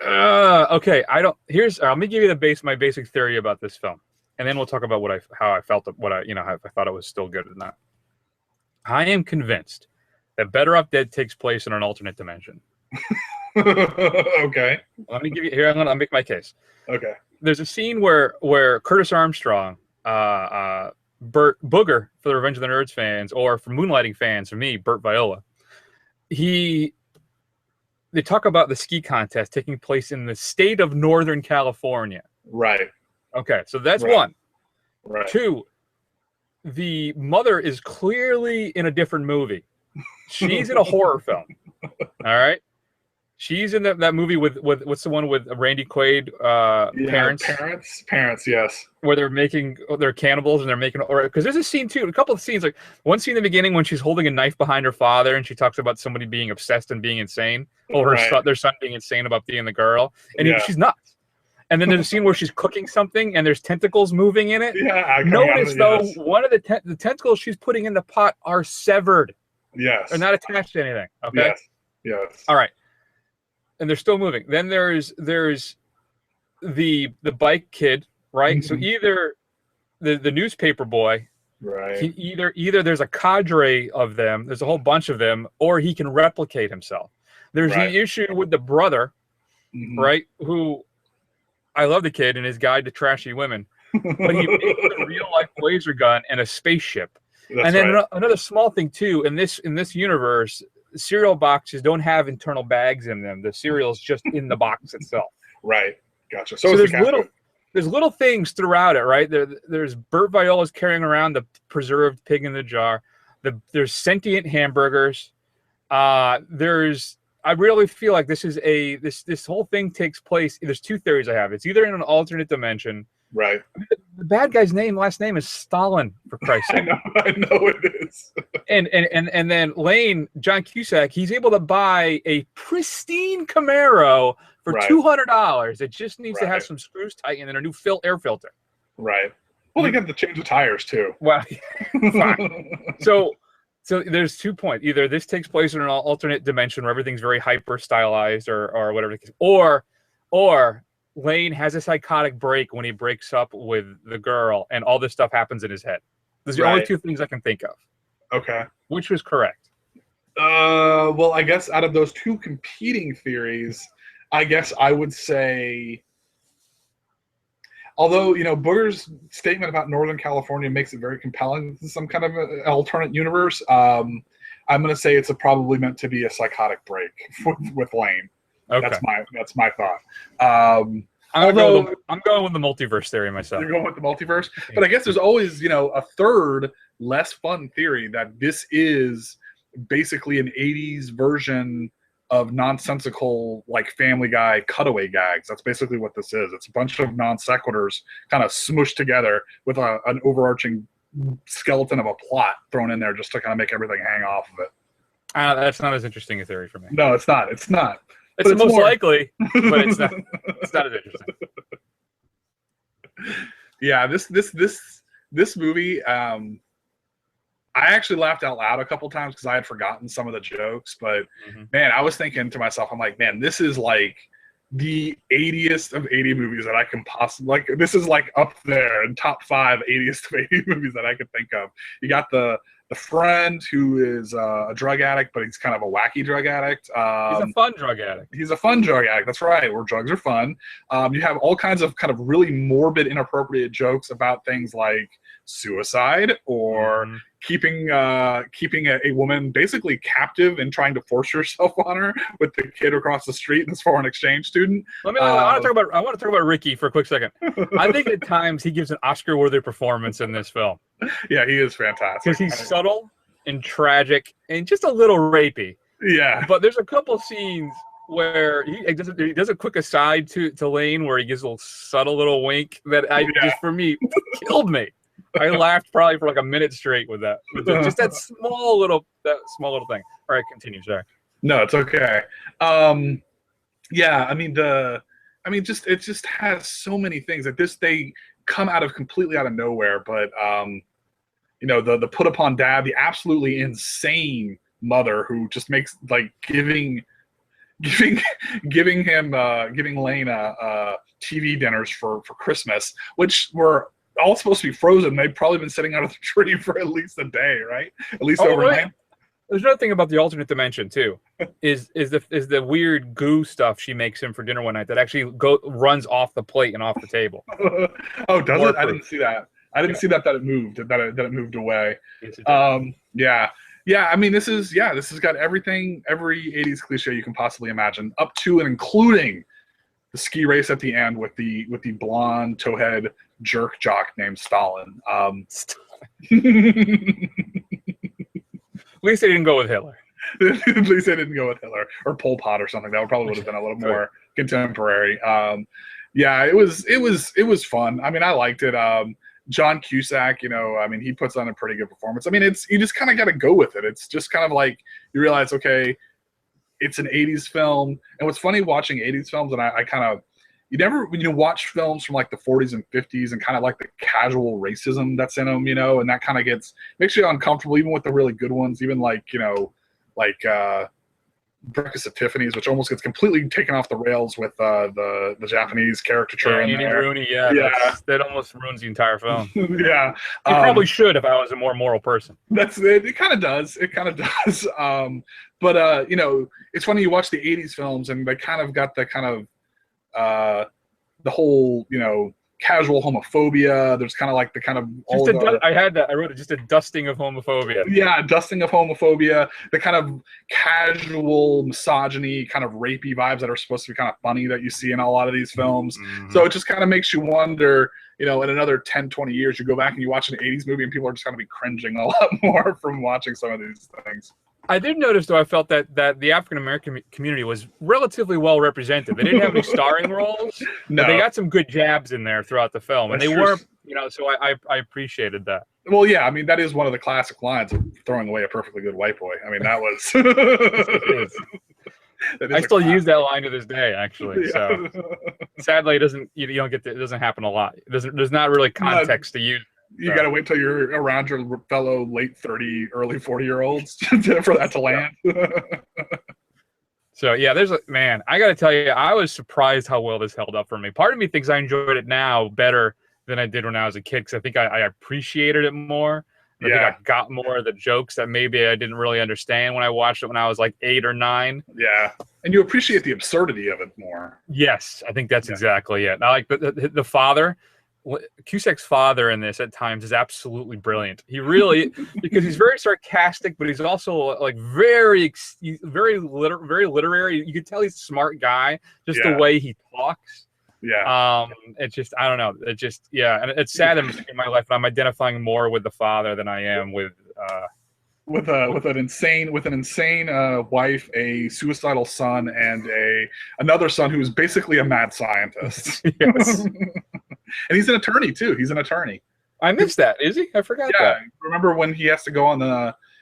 okay. Let me give you my basic theory about this film, and then we'll talk about how I felt, how I thought it was still good or not. I am convinced that Better Off Dead takes place in an alternate dimension. Okay. Let me give you here. I'll make my case. Okay. There's a scene where Curtis Armstrong, Burt Booger for the Revenge of the Nerds fans, or for Moonlighting fans, for me, Burt Viola. They talk about the ski contest taking place in the state of Northern California. Right. Okay, so that's one. Right. Two, the mother is clearly in a different movie. She's in a horror film. All right. She's in that movie with what's the one with Randy Quaid? Parents, yes. Where they're cannibals and they're making, or because there's a scene too, a couple of scenes, like one scene in the beginning when she's holding a knife behind her father and she talks about somebody being obsessed and being insane, or their son being insane about being the girl, and she's nuts. And then there's a scene where she's cooking something and there's tentacles moving in it. Yeah. Notice though, one of the tentacles she's putting in the pot are severed. Yes. They're not attached to anything. Okay. Yes. All right. And they're still moving. Then there's the bike kid, right? So either the newspaper boy, right? Either there's a cadre of them, there's a whole bunch of them, or he can replicate himself. There's the issue with the brother, right? Who I love the kid and his guide to trashy women, but he makes a real life laser gun and a spaceship. That's and then another small thing too, in this universe, cereal boxes don't have internal bags in them. The cereal is just in the box itself. Right. Gotcha. So there's little things throughout it, right? There's Burt Viola's carrying around the preserved pig in the jar. There's sentient hamburgers. I really feel like this is this whole thing takes place. There's two theories I have. It's either in an alternate dimension. Right. The bad guy's last name is Stalin, for Christ's sake. I know it is. and then Lane, John Cusack, he's able to buy a pristine Camaro for $200. It just needs to have some screws tightened and a new air filter. Right. Well, they got to change the tires too. Well, fine. So there's 2 points. Either this takes place in an alternate dimension where everything's very hyper stylized or whatever, or Lane has a psychotic break when he breaks up with the girl and all this stuff happens in his head. Those are the only two things I can think of. Okay. Which was correct? Well, I guess out of those two competing theories, I guess I would say, although, Booger's statement about Northern California makes it very compelling to some kind of an alternate universe, I'm going to say it's probably meant to be a psychotic break with Lane. Okay. That's my thought. I'm going with the multiverse theory myself. You're going with the multiverse, but I guess there's always a third, less fun theory that this is basically an '80s version of nonsensical, like Family Guy cutaway gags. That's basically what this is. It's a bunch of non sequiturs kind of smushed together with an overarching skeleton of a plot thrown in there just to kind of make everything hang off of it. That's not as interesting a theory for me. No, it's not. It's not. It's the most likely, but it's not. It's not as interesting. Yeah, this movie. I actually laughed out loud a couple times because I had forgotten some of the jokes. But man, I was thinking to myself, I'm like, man, this is like the 80th of 80 movies that I can possibly like. This is like up there in top 5 80th of 80 movies that I could think of. You got the friend who is a drug addict, but he's kind of a wacky drug addict. He's a fun drug addict. He's a fun drug addict. That's right, where drugs are fun. You have all kinds of kind of really morbid, inappropriate jokes about things like suicide or keeping a woman basically captive and trying to force yourself on her with the kid across the street and this foreign exchange student. I want to talk about Ricky for a quick second. I think at times he gives an Oscar-worthy performance in this film. Yeah, he is fantastic because he's subtle and tragic and just a little rapey. Yeah, but there's a couple scenes where he does a quick aside to Lane where he gives a little subtle little wink that just for me killed me. I laughed probably for like a minute straight with that. Just that small little thing. All right, continue. Sorry. No, it's okay. Yeah, it just has so many things that they come completely out of nowhere. But the put upon dad, the absolutely insane mother who just makes like giving Lane TV dinners for Christmas, which were all supposed to be frozen. They've probably been sitting under the tree for at least a day, right? At least overnight. There's another thing about the alternate dimension too. Is the weird goo stuff she makes him for dinner one night that actually runs off the plate and off the table. Oh, does it? I didn't see that. I didn't see that it moved. That it moved away. Yes, yeah. I mean, this has got everything, every 80s cliche you can possibly imagine, up to and including the ski race at the end with the blonde towhead jerk jock named Stalin. At least they didn't go with Hitler. At least they didn't go with Hitler or Pol Pot or something. That probably would have been a little more contemporary. It was fun. I mean, I liked it. John Cusack, he puts on a pretty good performance. I mean, you just kind of got to go with it. It's just kind of like you realize, okay, it's an 80s film. And what's funny watching 80s films, and I kind of, when you watch films from like the 40s and 50s and kind of like the casual racism that's in them, and that kind of makes you uncomfortable, even with the really good ones, even like Breakfast at Tiffany's, which almost gets completely taken off the rails with the Japanese caricature in there. Rooney, that almost ruins the entire film. Yeah. It probably should if I was a more moral person. It kind of does. It kind of does. But it's funny, you watch the 80s films and they kind of got the kind of the whole, casual homophobia. There's kind of like the kind of I wrote it, just a dusting of homophobia. Yeah, dusting of homophobia. The kind of casual misogyny, kind of rapey vibes that are supposed to be kind of funny that you see in a lot of these films. Mm-hmm. So it just kind of makes you wonder, in another 10, 20 years, you go back and you watch an 80s movie and people are just going to be cringing a lot more from watching some of these things. I did notice, though, I felt that the African-American community was relatively well represented. They didn't have any starring roles, but they got some good jabs in there throughout the film. And they were, so I appreciated that. Well, yeah, I mean, that is one of the classic lines of throwing away a perfectly good white boy. I mean, that was... I still use that line to this day, actually. Yeah. So sadly, it doesn't happen a lot. There's not really context to use. You got to wait till you're around your fellow late 30, early 40-year-olds for that to land. So, yeah, I got to tell you, I was surprised how well this held up for me. Part of me thinks I enjoyed it now better than I did when I was a kid because I think I appreciated it more. I think I got more of the jokes that maybe I didn't really understand when I watched it when I was like 8 or 9. Yeah. And you appreciate the absurdity of it more. Yes, I think that's exactly it. I like the father. Cusack's father in this at times is absolutely brilliant. He really, because he's very sarcastic, but he's also like very literary. You can tell he's a smart guy, just the way he talks. Yeah. It's just, I don't know. It just, and it's sad in my life. I'm identifying more with the father than I am with an insane wife, a suicidal son, and another son who's basically a mad scientist. Yes. And he's an attorney too. He's an attorney. I missed that. Is he? I forgot that. Yeah. Remember when he has to go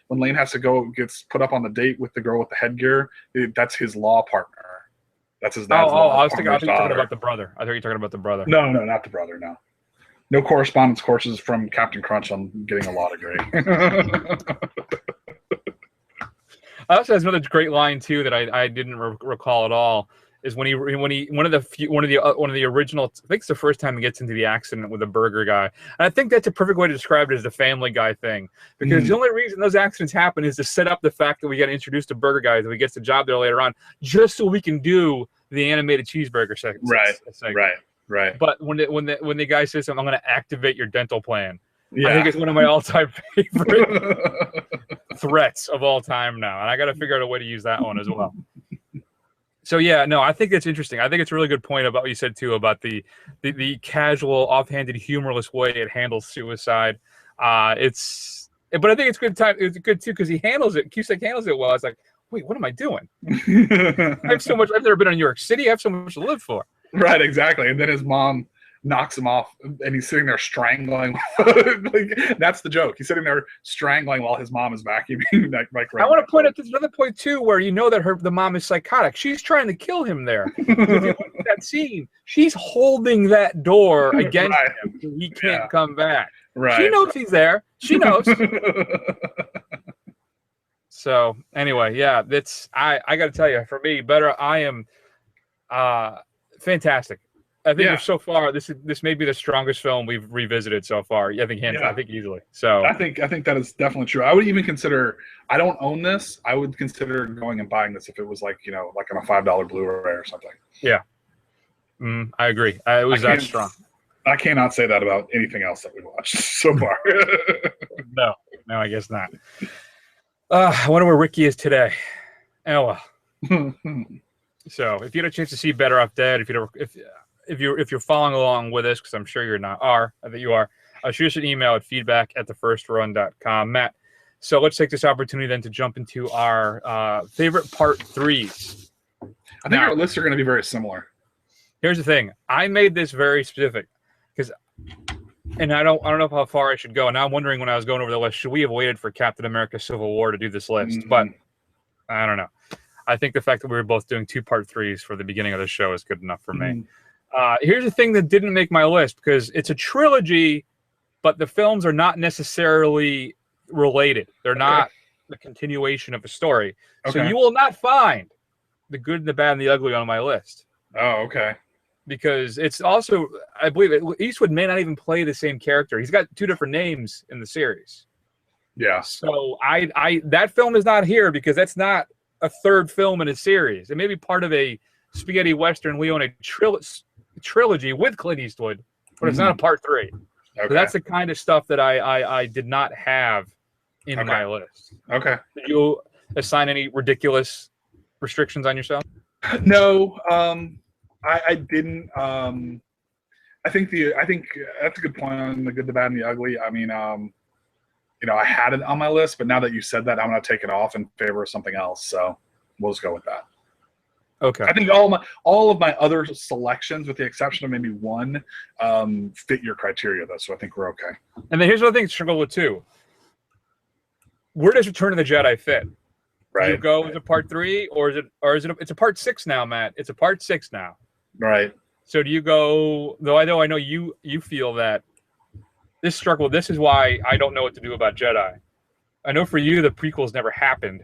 when Lane has to go, gets put up on the date with the girl with the headgear? That's his law partner. That's his dad's law partner. I was talking about the brother. I thought you were talking about the brother. No, not the brother. No correspondence courses from Captain Crunch on getting a law degree. I also has another great line too that I didn't recall at all. is when he one of the original. I think it's the first time he gets into the accident with a burger guy, and I think that's a perfect way to describe it as the Family Guy thing, because the only reason those accidents happen is to set up the fact that we get introduced to burger guys, that we get the job there later on, just so we can do the animated cheeseburger segment. Right. But when the guy says, "I'm going to activate your dental plan," yeah. I think it's one of my all-time favorite threats of all time now, and I got to figure out a way to use that one as well. So yeah, no, I think that's interesting. I think it's a really good point about what you said too about the casual, offhanded, humorless way it handles suicide. But I think it's good time. It's good too because he handles it. Cusack handles it well. It's like, wait, what am I doing? I have so much. I've never been in New York City. I have so much to live for. Right, exactly. And then his mom knocks him off, and he's sitting there strangling. Like, that's the joke. He's sitting there strangling while his mom is vacuuming. I want to point out this another point too, where you know that the mom is psychotic. She's trying to kill him there. That scene, she's holding that door against him so he can't come back. Right. She knows he's there. She knows. So anyway, yeah, I got to tell you, for me, I am fantastic. I think so far this may be the strongest film we've revisited so far. I think I think easily. So I think that is definitely true. I would even consider. I don't own this. I would consider going and buying this if it was like like on a $5 Blu-ray or something. Yeah, I agree. It was that strong. I cannot say that about anything else that we watched so far. No, I guess not. I wonder where Ricky is today. Oh well. So if you had a chance to see Better Off Dead, if you're following along with us, because I'm sure you're not, I think you are, shoot us an email at feedback@thefirstrun.com. Matt, so let's take this opportunity then to jump into our favorite part 3s. I think our lists are going to be very similar. Here's the thing. I made this very specific, and I don't know how far I should go. And now I'm wondering, when I was going over the list, should we have waited for Captain America Civil War to do this list? But I don't know. I think the fact that we were both doing 2 part 3s for the beginning of the show is good enough for me. Here's the thing that didn't make my list, because it's a trilogy, but the films are not necessarily related. They're not the continuation of a story. So you will not find The Good, the Bad, and the Ugly on my list. Oh, okay. Because it's also, I believe, Eastwood may not even play the same character. He's got 2 different names in the series. Yeah. So that film is not here because that's not a 3rd film in a series. It may be part of a spaghetti western Leone trilogy with Clint Eastwood, but it's not a part 3. Okay. So that's the kind of stuff that I did not have in my list. Okay. Did you assign any ridiculous restrictions on yourself? No, I didn't. I think that's a good point on The Good, the Bad, and the Ugly. I mean, I had it on my list, but now that you said that, I'm going to take it off in favor of something else. So we'll just go with that. Okay. I think all of my other selections, with the exception of maybe one, fit your criteria though. So I think we're okay. And then here's what I think struggle with too. Where does Return of the Jedi fit? Right. Do you go as a part 3, or is it it's a part 6 now, Matt? It's a part 6 now. Right. So do you go, though I know you feel that this struggle, this is why I don't know what to do about Jedi. I know for you the prequels never happened.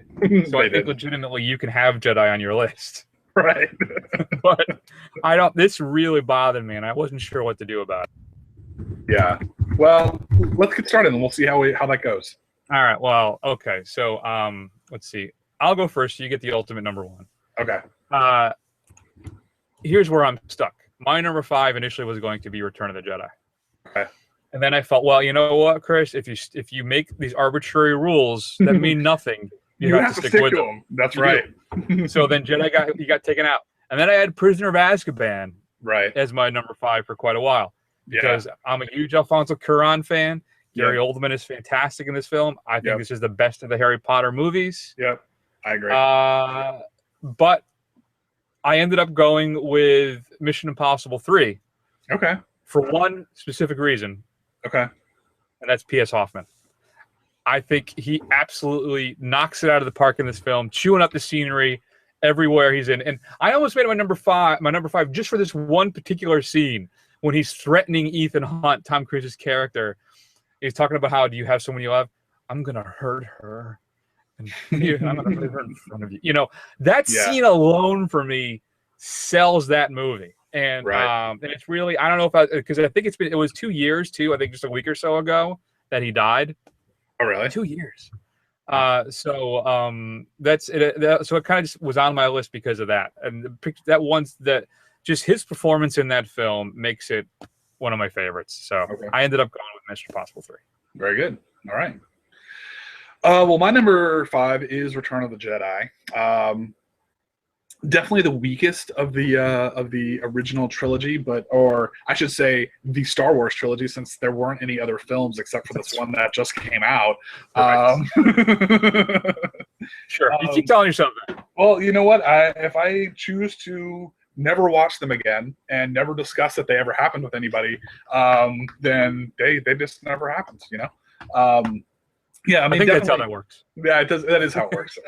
So I think legitimately you can have Jedi on your list. Right. But this really bothered me and I wasn't sure what to do about it. Yeah. Well, let's get started and we'll see how that goes. All right. Well, okay. So let's see. I'll go first. So you get the ultimate number 1. Okay. Here's where I'm stuck. My number 5 initially was going to be Return of the Jedi. Okay. And then I felt, well, you know what, Chris? If you make these arbitrary rules that mean nothing, you have to stick with them. That's right. So then Jedi got taken out, and then I had Prisoner of Azkaban as my number 5 for quite a while because I'm a huge Alfonso Cuarón fan. Gary Oldman is fantastic in this film. I think this is the best of the Harry Potter movies. Yep, I agree. But I ended up going with Mission Impossible 3. Okay. For one specific reason. Okay. And that's P.S. Hoffman. I think he absolutely knocks it out of the park in this film, chewing up the scenery everywhere he's in. And I almost made it my number 5 just for this one particular scene when he's threatening Ethan Hunt, Tom Cruise's character. He's talking about how, do you have someone you love? I'm going to hurt her. And I'm going to hurt her in front of you. That scene alone for me sells that movie. And and it's really, I don't know if because I think it was 2 years too. I think just a week or so ago that he died. Oh, really? 2 years. So that's it. So it kind of just was on my list because of that. And that just his performance in that film makes it one of my favorites. So I ended up going with Mission Impossible 3. Very good. All right. Well, my number 5 is Return of the Jedi. Definitely the weakest of the original trilogy, or I should say the Star Wars trilogy, since there weren't any other films except for this one that just came out. Sure, you keep telling yourself that. Well, you know what? If I choose to never watch them again and never discuss that they ever happened with anybody, then they just never happened. You know? Yeah, I mean, think that's how that works. Yeah, it does. That is how it works.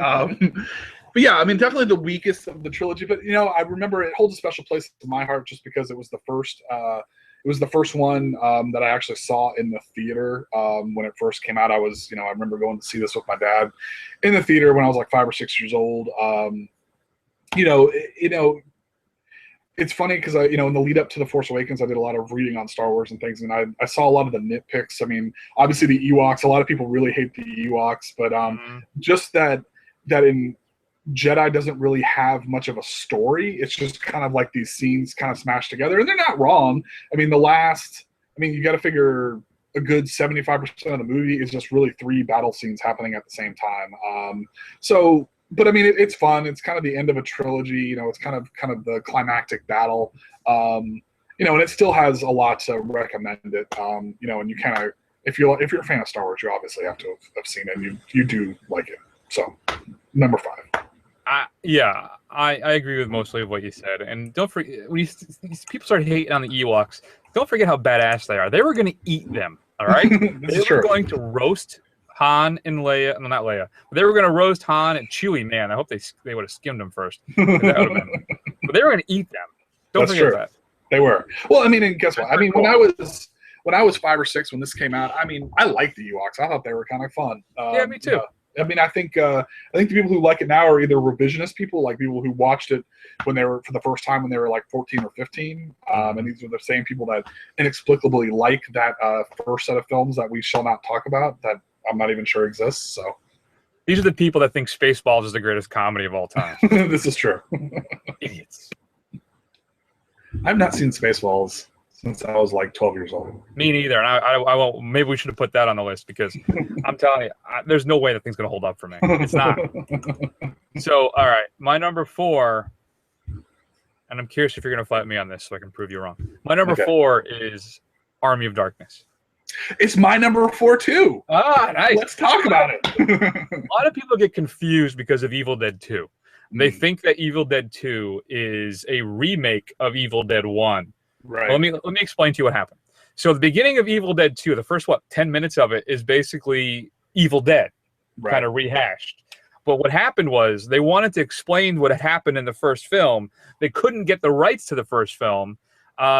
But yeah, I mean, definitely the weakest of the trilogy. But you know, I remember it holds a special place in my heart just because it was the first. It was the first one that I actually saw in the theater when it first came out. I remember going to see this with my dad in the theater when I was like 5 or 6 years old. It's funny because in the lead up to The Force Awakens, I did a lot of reading on Star Wars and things, and I saw a lot of the nitpicks. I mean, obviously the Ewoks. A lot of people really hate the Ewoks, but just that in Jedi doesn't really have much of a story. It's just kind of like these scenes kind of smashed together, and they're not wrong. I mean, you got to figure a good 75% of the movie is just really 3 battle scenes happening at the same time. But I mean, it's fun. It's kind of the end of a trilogy. It's kind of the climactic battle. And it still has a lot to recommend it. And you kind of, if you're a fan of Star Wars, you obviously have to have seen it. And you do like it. So, number 5. I agree with mostly of what you said. And don't forget, when people start hating on the Ewoks, don't forget how badass they are. They were going to eat them, all right? They were going to roast Han and Leia. No, not Leia. But they were going to roast Han and Chewie. Man, I hope they would have skimmed them first. But they were going to eat them. Don't forget that. They were. Well, I mean, and guess what? I mean, when I was 5 or 6 when this came out, I mean, I liked the Ewoks. I thought they were kind of fun. Yeah, me too. I mean, I think the people who like it now are either revisionist people, like people who watched it when they were for the first time when they were like 14 or 15, and these are the same people that inexplicably like that first set of films that we shall not talk about, that I'm not even sure exists. So these are the people that think Spaceballs is the greatest comedy of all time. This is true. Idiots. I've not seen Spaceballs since I was like 12 years old. Me neither. And I won't. Maybe we should have put that on the list because I'm telling you, there's no way that thing's going to hold up for me. It's not. So, all right. My number 4, and I'm curious if you're going to fight me on this so I can prove you wrong. My number 4 is Army of Darkness. It's my number 4 too. Ah, nice. Let's talk about it. A lot of people get confused because of Evil Dead 2. They think that Evil Dead 2 is a remake of Evil Dead 1. Right. Well, let me explain to you what happened. So the beginning of Evil Dead 2, the first 10 minutes of it is basically Evil Dead, kind of rehashed. But what happened was they wanted to explain what had happened in the first film. They couldn't get the rights to the first film,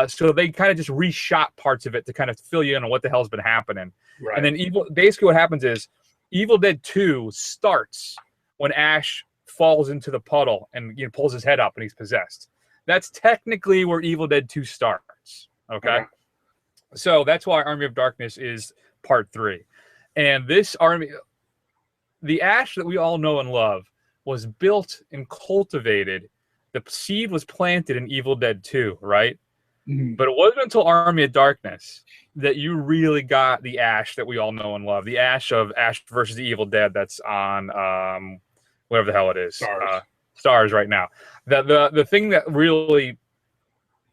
so they kind of just reshot parts of it to kind of fill you in on what the hell's been happening. Right. And then basically what happens is Evil Dead 2 starts when Ash falls into the puddle and pulls his head up and he's possessed. That's technically where Evil Dead 2 starts. Okay? So that's why Army of Darkness is part 3. And this army, the Ash that we all know and love, was built and cultivated. The seed was planted in Evil Dead 2, right? Mm-hmm. But it wasn't until Army of Darkness that you really got the Ash that we all know and love. The Ash of Ash versus the Evil Dead that's on whatever the hell it is. Stars right now. The thing that really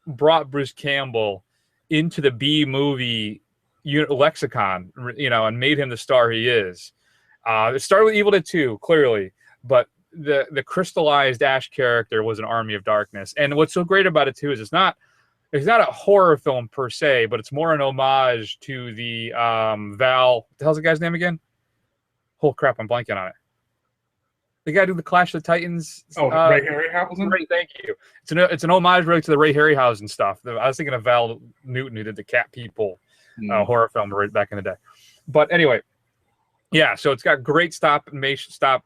brought Bruce Campbell into the B movie lexicon, and made him the star he is. It started with Evil Dead 2, clearly, but the crystallized Ash character was an Army of Darkness. And what's so great about it too is it's not a horror film per se, but it's more an homage to the Val. What the hell's the guy's name again? Oh crap, I'm blanking on it. The guy who did the Clash of the Titans. Ray Harryhausen? Right, thank you. It's an homage really to the Ray Harryhausen stuff. I was thinking of Val Newton, who did the Cat People horror film right back in the day. But anyway, Yeah, so it's got great stop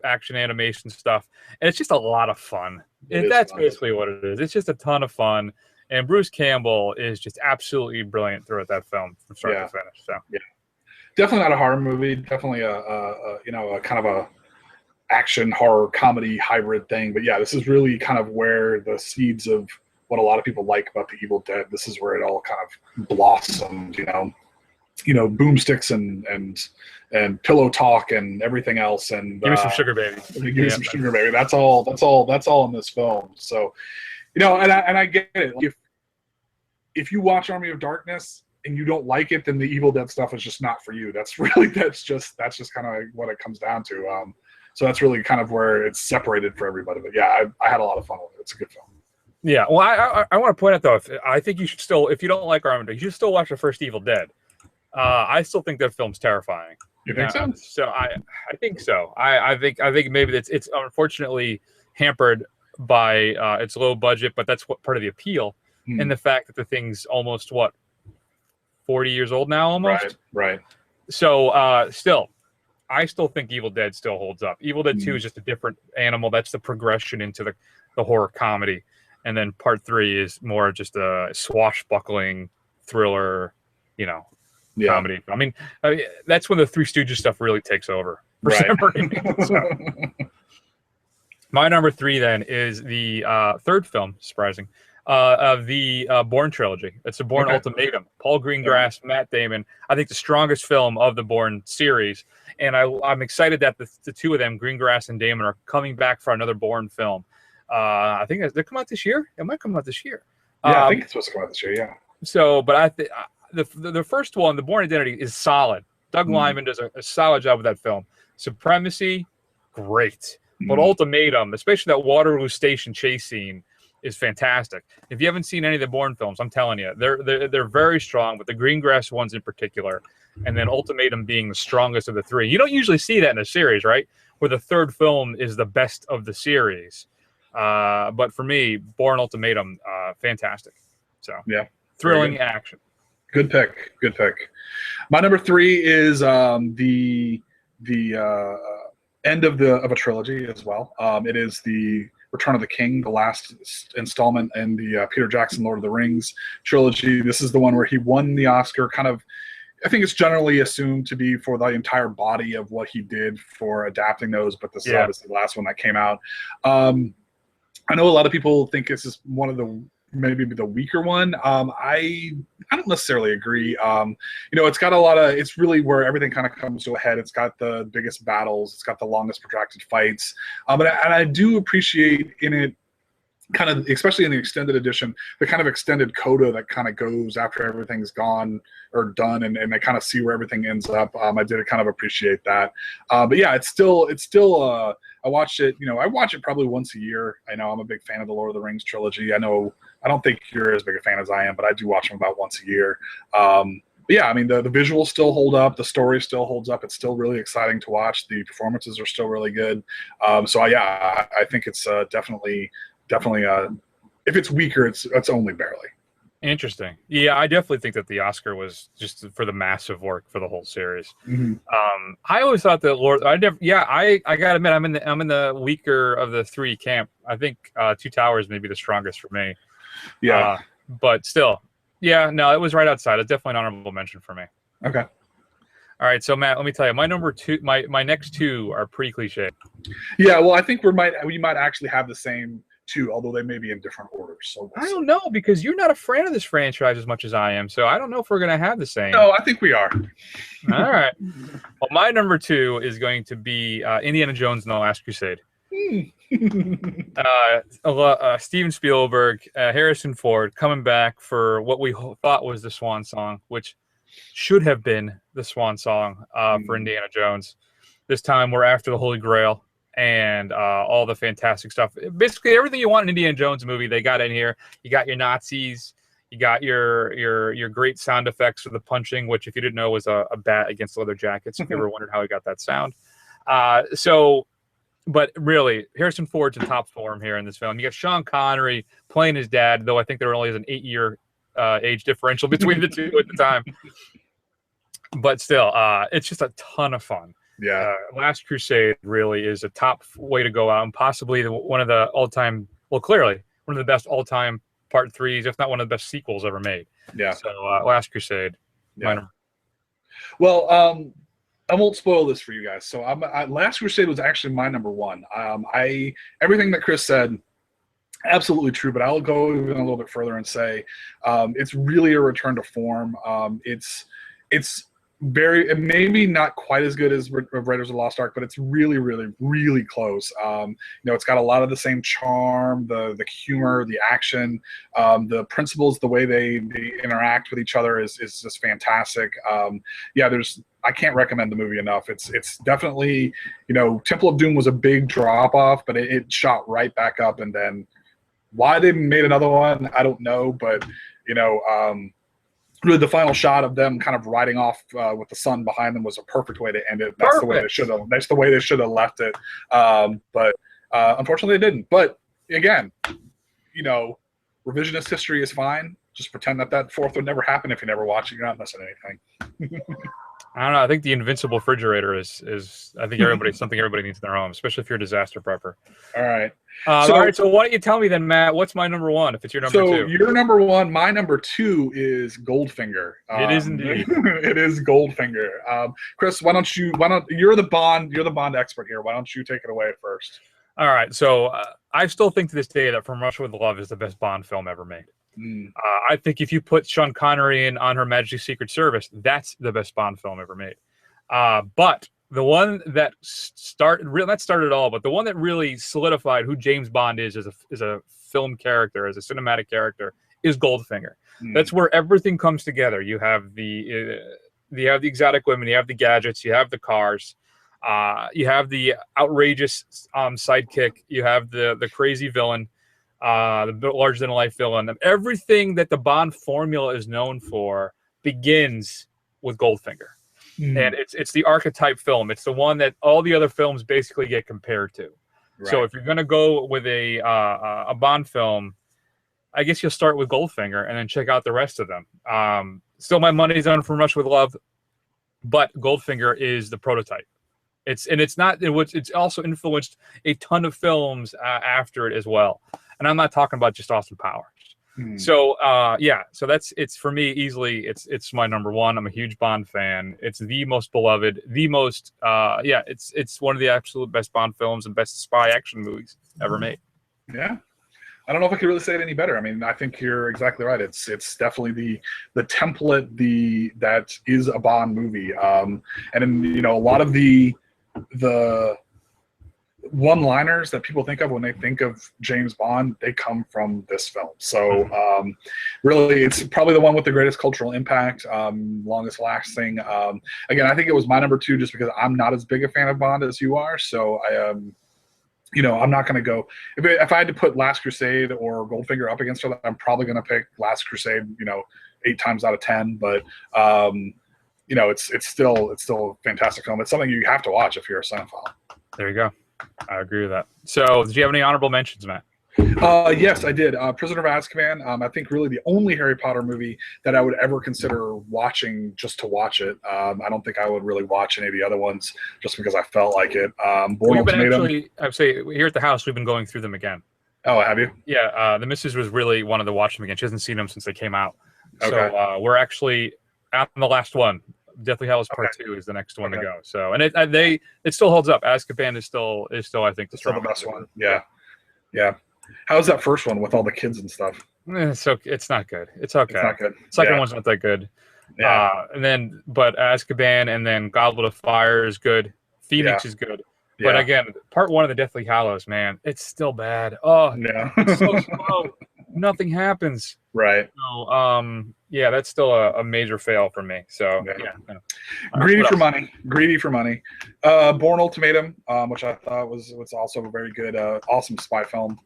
action animation stuff, and it's just a lot of fun. And that's basically what it is. It's just a ton of fun, and Bruce Campbell is just absolutely brilliant throughout that film from start to finish. So yeah, definitely not a horror movie. Definitely a kind of a action horror comedy hybrid thing. But yeah, this is really kind of where the seeds of what a lot of people like about the Evil Dead. This is where it all kind of blossomed. Boomsticks and pillow talk and everything else, and give me some sugar baby. Give me some sugar baby. That's all in this film. So, and I get it. If you watch Army of Darkness and you don't like it, then the Evil Dead stuff is just not for you. That's just kind of what it comes down to. So that's really kind of where it's separated for everybody. But yeah, I had a lot of fun with it. It's a good film. Yeah. Well, I want to point out though, I think you should still, if you don't like Army of Darkness, you should still watch the first Evil Dead. I still think that film's terrifying. You think so? So I think so. I think maybe it's unfortunately hampered by its low budget, but that's what part of the appeal, and the fact that the thing's almost 40 years old now, almost. Right. So I still think Evil Dead still holds up. Evil Dead 2 is just a different animal. That's the progression into the horror comedy, and then part 3 is more just a swashbuckling thriller, comedy. I mean, that's when the Three Stooges stuff really takes over. For some reason. So. My number 3 then is the third film, surprising, of the Bourne trilogy. It's the Bourne Ultimatum. Paul Greengrass, Matt Damon. I think the strongest film of the Bourne series, and I'm excited that the two of them, Greengrass and Damon, are coming back for another Bourne film. I think they come out this year. It might come out this year. Yeah, I think it's supposed to come out this year. Yeah. So, but the first one, The Bourne Identity, is solid. Doug Liman does a solid job with that film. Supremacy, great. But Ultimatum, especially that Waterloo Station chase scene, is fantastic. If you haven't seen any of the Bourne films, I'm telling you, they're very strong, but the Greengrass ones in particular, and then Ultimatum being the strongest of the three. You don't usually see that in a series, right? Where the third film is the best of the series. But for me, Bourne Ultimatum, fantastic. So yeah, thrilling action. Good pick. My number 3 is the end of a trilogy as well. It is the Return of the King, the last installment in the Peter Jackson Lord of the Rings trilogy. This is the one where he won the Oscar. Kind of, I think it's generally assumed to be for the entire body of what he did for adapting those, but this is obviously the last one that came out. I know a lot of people think this is one of maybe the weaker one. I don't necessarily agree. It's got it's really where everything kind of comes to a head. It's got the biggest battles. It's got the longest protracted fights. And I do appreciate in it, kind of, especially in the extended edition, the kind of extended coda that kind of goes after everything's gone or done, and they kind of see where everything ends up. I did kind of appreciate that. But yeah, it's still I watched it, I watch it probably once a year. I know I'm a big fan of the Lord of the Rings trilogy. I don't think you're as big a fan as I am, but I do watch them about once a year. But yeah, I mean, the visuals still hold up. The story still holds up. It's still really exciting to watch. The performances are still really good. So yeah, I think it's definitely if it's weaker, it's only barely. Interesting. Yeah, I definitely think that the Oscar was just for the massive work for the whole series. I always thought that I gotta admit, I'm in the weaker of the three camp. I think Two Towers may be the strongest for me. Yeah. But still, yeah, no, it was right outside. It's definitely an honorable mention for me. Okay. All right, so Matt, let me tell you, my number 2, my next 2 are pretty cliche. Yeah, well, I think we might actually have the same 2, although they may be in different orders. So I don't know, because you're not a fan of this franchise as much as I am, so I don't know if we're going to have the same. No, I think we are. All right. Well, my number 2 is going to be Indiana Jones and the Last Crusade. Steven Spielberg, Harrison Ford coming back for what we thought was the swan song, which should have been the swan song for Indiana Jones. This time we're after the Holy Grail and all the fantastic stuff. Basically everything you want in an Indiana Jones movie, they got in here. You got your Nazis, you got your great sound effects for the punching, which if you didn't know was a bat against leather jackets, if you ever wondered how he got that sound. But really, Harrison Ford's in top form here in this film. You got Sean Connery playing his dad, though I think there only is an 8-year age differential between the two at the time. But still, it's just a ton of fun. Yeah. Last Crusade really is a top way to go out, and possibly one of the all-time, well, clearly one of the best all-time part 3s, if not one of the best sequels ever made. Yeah. So Last Crusade. Yeah. Well, I won't spoil this for you guys. So Last Crusade was actually my number 1. Everything that Chris said, absolutely true, but I'll go even a little bit further and say it's really a return to form. It's very, maybe not quite as good as Raiders of the Lost Ark, but it's really, really, really close. It's got a lot of the same charm, the humor, the action, the principles, the way they interact with each other is just fantastic. I can't recommend the movie enough. It's definitely, Temple of Doom was a big drop off, but it shot right back up, and then why they made another one, I don't know, but really the final shot of them kind of riding off with the sun behind them was a perfect way to end it. That's the way they should have. That's the way they should have left it. But unfortunately, they didn't. But again, revisionist history is fine. Just pretend that fourth would never happen if you never watch it. You're not missing anything. I don't know. I think the invincible refrigerator is I think something everybody needs in their home, especially if you're a disaster prepper. All right. All right. So why don't you tell me then, Matt? What's my number 1? If it's your number 2. So your number 1, my number 2 is Goldfinger. It is indeed. It is Goldfinger. Chris, you're the Bond expert here. Why don't you take it away first? All right. So I still think to this day that From Russia with Love is the best Bond film ever made. I think if you put Sean Connery in On Her Majesty's Secret Service, that's the best Bond film ever made. But the one that started it all, but the one that really solidified who James Bond is as a film character, as a cinematic character, is Goldfinger. That's where everything comes together. You have the exotic women, you have the gadgets, you have the cars, you have the outrageous sidekick, you have the crazy villain. The larger-than-life villain. Everything that the Bond formula is known for begins with Goldfinger. And it's the archetype film. It's the one that all the other films basically get compared to. Right. So if you're going to go with a Bond film, I guess you'll start with Goldfinger and then check out the rest of them. Still, my money's on From Russia with Love, but Goldfinger is the prototype. It's also influenced a ton of films after it as well. And I'm not talking about just Austin Powers. So so it's for me easily. It's my number 1. I'm a huge Bond fan. It's the most beloved, the most it's one of the absolute best Bond films and best spy action movies ever made. Yeah. I don't know if I could really say it any better. I mean, I think you're exactly right. It's definitely the template that is a Bond movie. And then, a lot of the one-liners that people think of when they think of James Bond, they come from this film. So really, it's probably the one with the greatest cultural impact, longest lasting. Again, I think it was my number 2 just because I'm not as big a fan of Bond as you are. So I'm not going to go. If I had to put Last Crusade or Goldfinger up against her, I'm probably going to pick Last Crusade, 8 times out of 10. But it's still a fantastic film. It's something you have to watch if you're a cinephile. There you go. I agree with that. So, did you have any honorable mentions, Matt? Yes, I did. Prisoner of Azkaban. I think really the only Harry Potter movie that I would ever consider watching just to watch it. I don't think I would really watch any of the other ones just because I felt like it. Born Ultimatum. I would say here at the house we've been going through them again. Oh, have you? Yeah. The missus was really wanted to watch them again. She hasn't seen them since they came out. Okay. So we're actually on the last one. Deathly Hallows Part 2 is the next one to go. So, and it still holds up. Azkaban is still I think the best one. Yeah. How's that first one with all the kids and stuff? So it's not good. It's okay. It's not good. Second one's not that good. Yeah. But Azkaban and then Goblet of Fire is good. Phoenix is good. Yeah. But again, Part 1 of the Deathly Hallows, man, it's still bad. Oh, yeah. It's so slow. Nothing happens. Right. So, that's still a major fail for me. So, Greedy for money. Born Ultimatum, which I thought was also a very good, awesome spy film.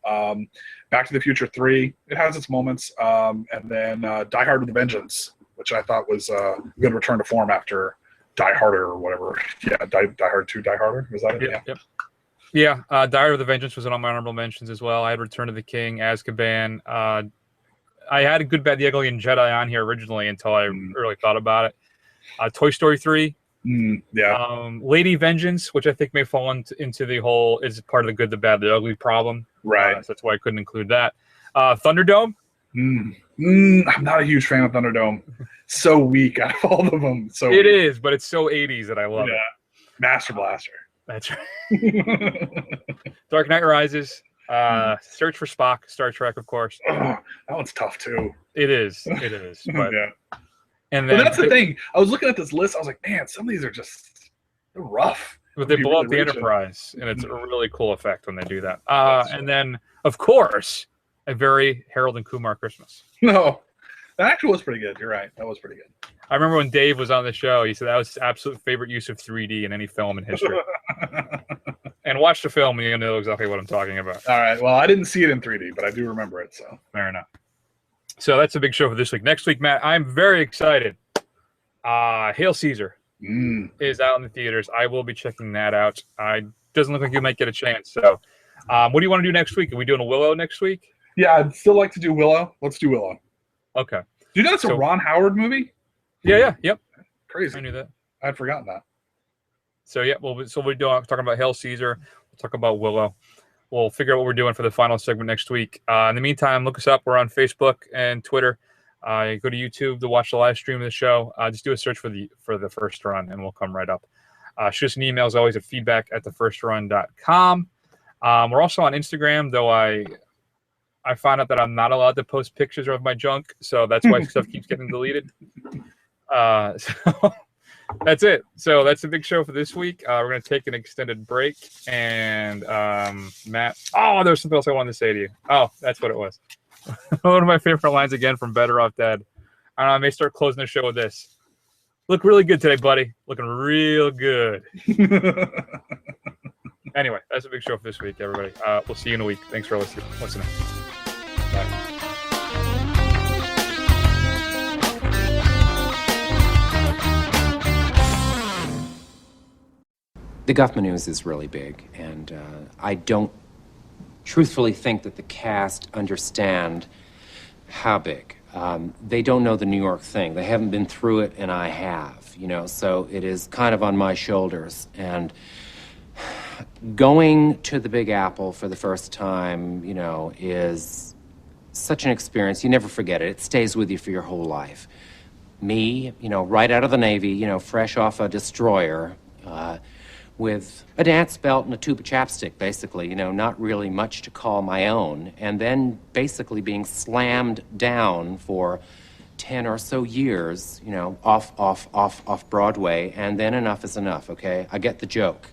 Back to the Future 3, it has its moments. And then Die Hard with a Vengeance, which I thought was a good return to form after Die Harder or whatever. Yeah, Die Hard 2, Die Harder. Was that it? Yep. Yeah, Die Hard with a Vengeance was on my honorable mentions as well. I had Return of the King, Azkaban. I had a Good, Bad, the Ugly, and Jedi on here originally until I really thought about it. Toy Story 3, Lady Vengeance, which I think may fall into the whole is part of the good, the bad, the ugly problem. Right. So that's why I couldn't include that. Thunderdome. I'm not a huge fan of Thunderdome. So weak out of all of them. So it is, but it's so 80s that I love it. Master Blaster. That's right. Dark Knight Rises. Search for Spock. Star Trek, of course. That one's tough too. It is. It is. But, and then, that's the thing. I was looking at this list. I was like, man, some of these are just rough. But they blow up the Enterprise, and it's a really cool effect when they do that. And then, of course, a very Harold and Kumar Christmas. No, that actually was pretty good. You're right. That was pretty good. I remember when Dave was on the show, he said that was his absolute favorite use of 3D in any film in history. And watch the film, and you'll know exactly what I'm talking about. All right. Well, I didn't see it in 3D, but I do remember it. So fair enough. So that's a big show for this week. Next week, Matt, I'm very excited. Hail Caesar is out in the theaters. I will be checking that out. Doesn't look like you might get a chance. So what do you want to do next week? Are we doing a Willow next week? Yeah, I'd still like to do Willow. Let's do Willow. Okay. Do you know it's a Ron Howard movie? Yeah. Yep. Crazy. I knew that. I'd forgotten that. So yeah, we're talking about Hail Caesar. We'll talk about Willow. We'll figure out what we're doing for the final segment next week. In the meantime, look us up. We're on Facebook and Twitter. Go to YouTube to watch the live stream of the show. Just do a search for the First Run, and we'll come right up. Shoot us an email as always at feedback@thefirstrun.com. We're also on Instagram, though I found out that I'm not allowed to post pictures of my junk, so that's why stuff keeps getting deleted. So that's it. So that's the big show for this week. We're going to take an extended break, and Matt. Oh, there's something else I wanted to say to you. Oh, that's what it was. One of my favorite lines again from Better Off Dead. I don't know, I may start closing the show with this. Look really good today, buddy. Looking real good. Anyway, that's a big show for this week, everybody. We'll see you in a week. Thanks for listening. Bye. The Guffman news is really big, and I don't truthfully think that the cast understand how big. They don't know the New York thing. They haven't been through it, and I have, so it is kind of on my shoulders. And going to the Big Apple for the first time, is such an experience. You never forget it. It stays with you for your whole life. Me, right out of the Navy, fresh off a destroyer, with a dance belt and a tube of chapstick, basically, not really much to call my own, and then basically being slammed down for 10 or so years, off Broadway, and then enough is enough, okay? I get the joke.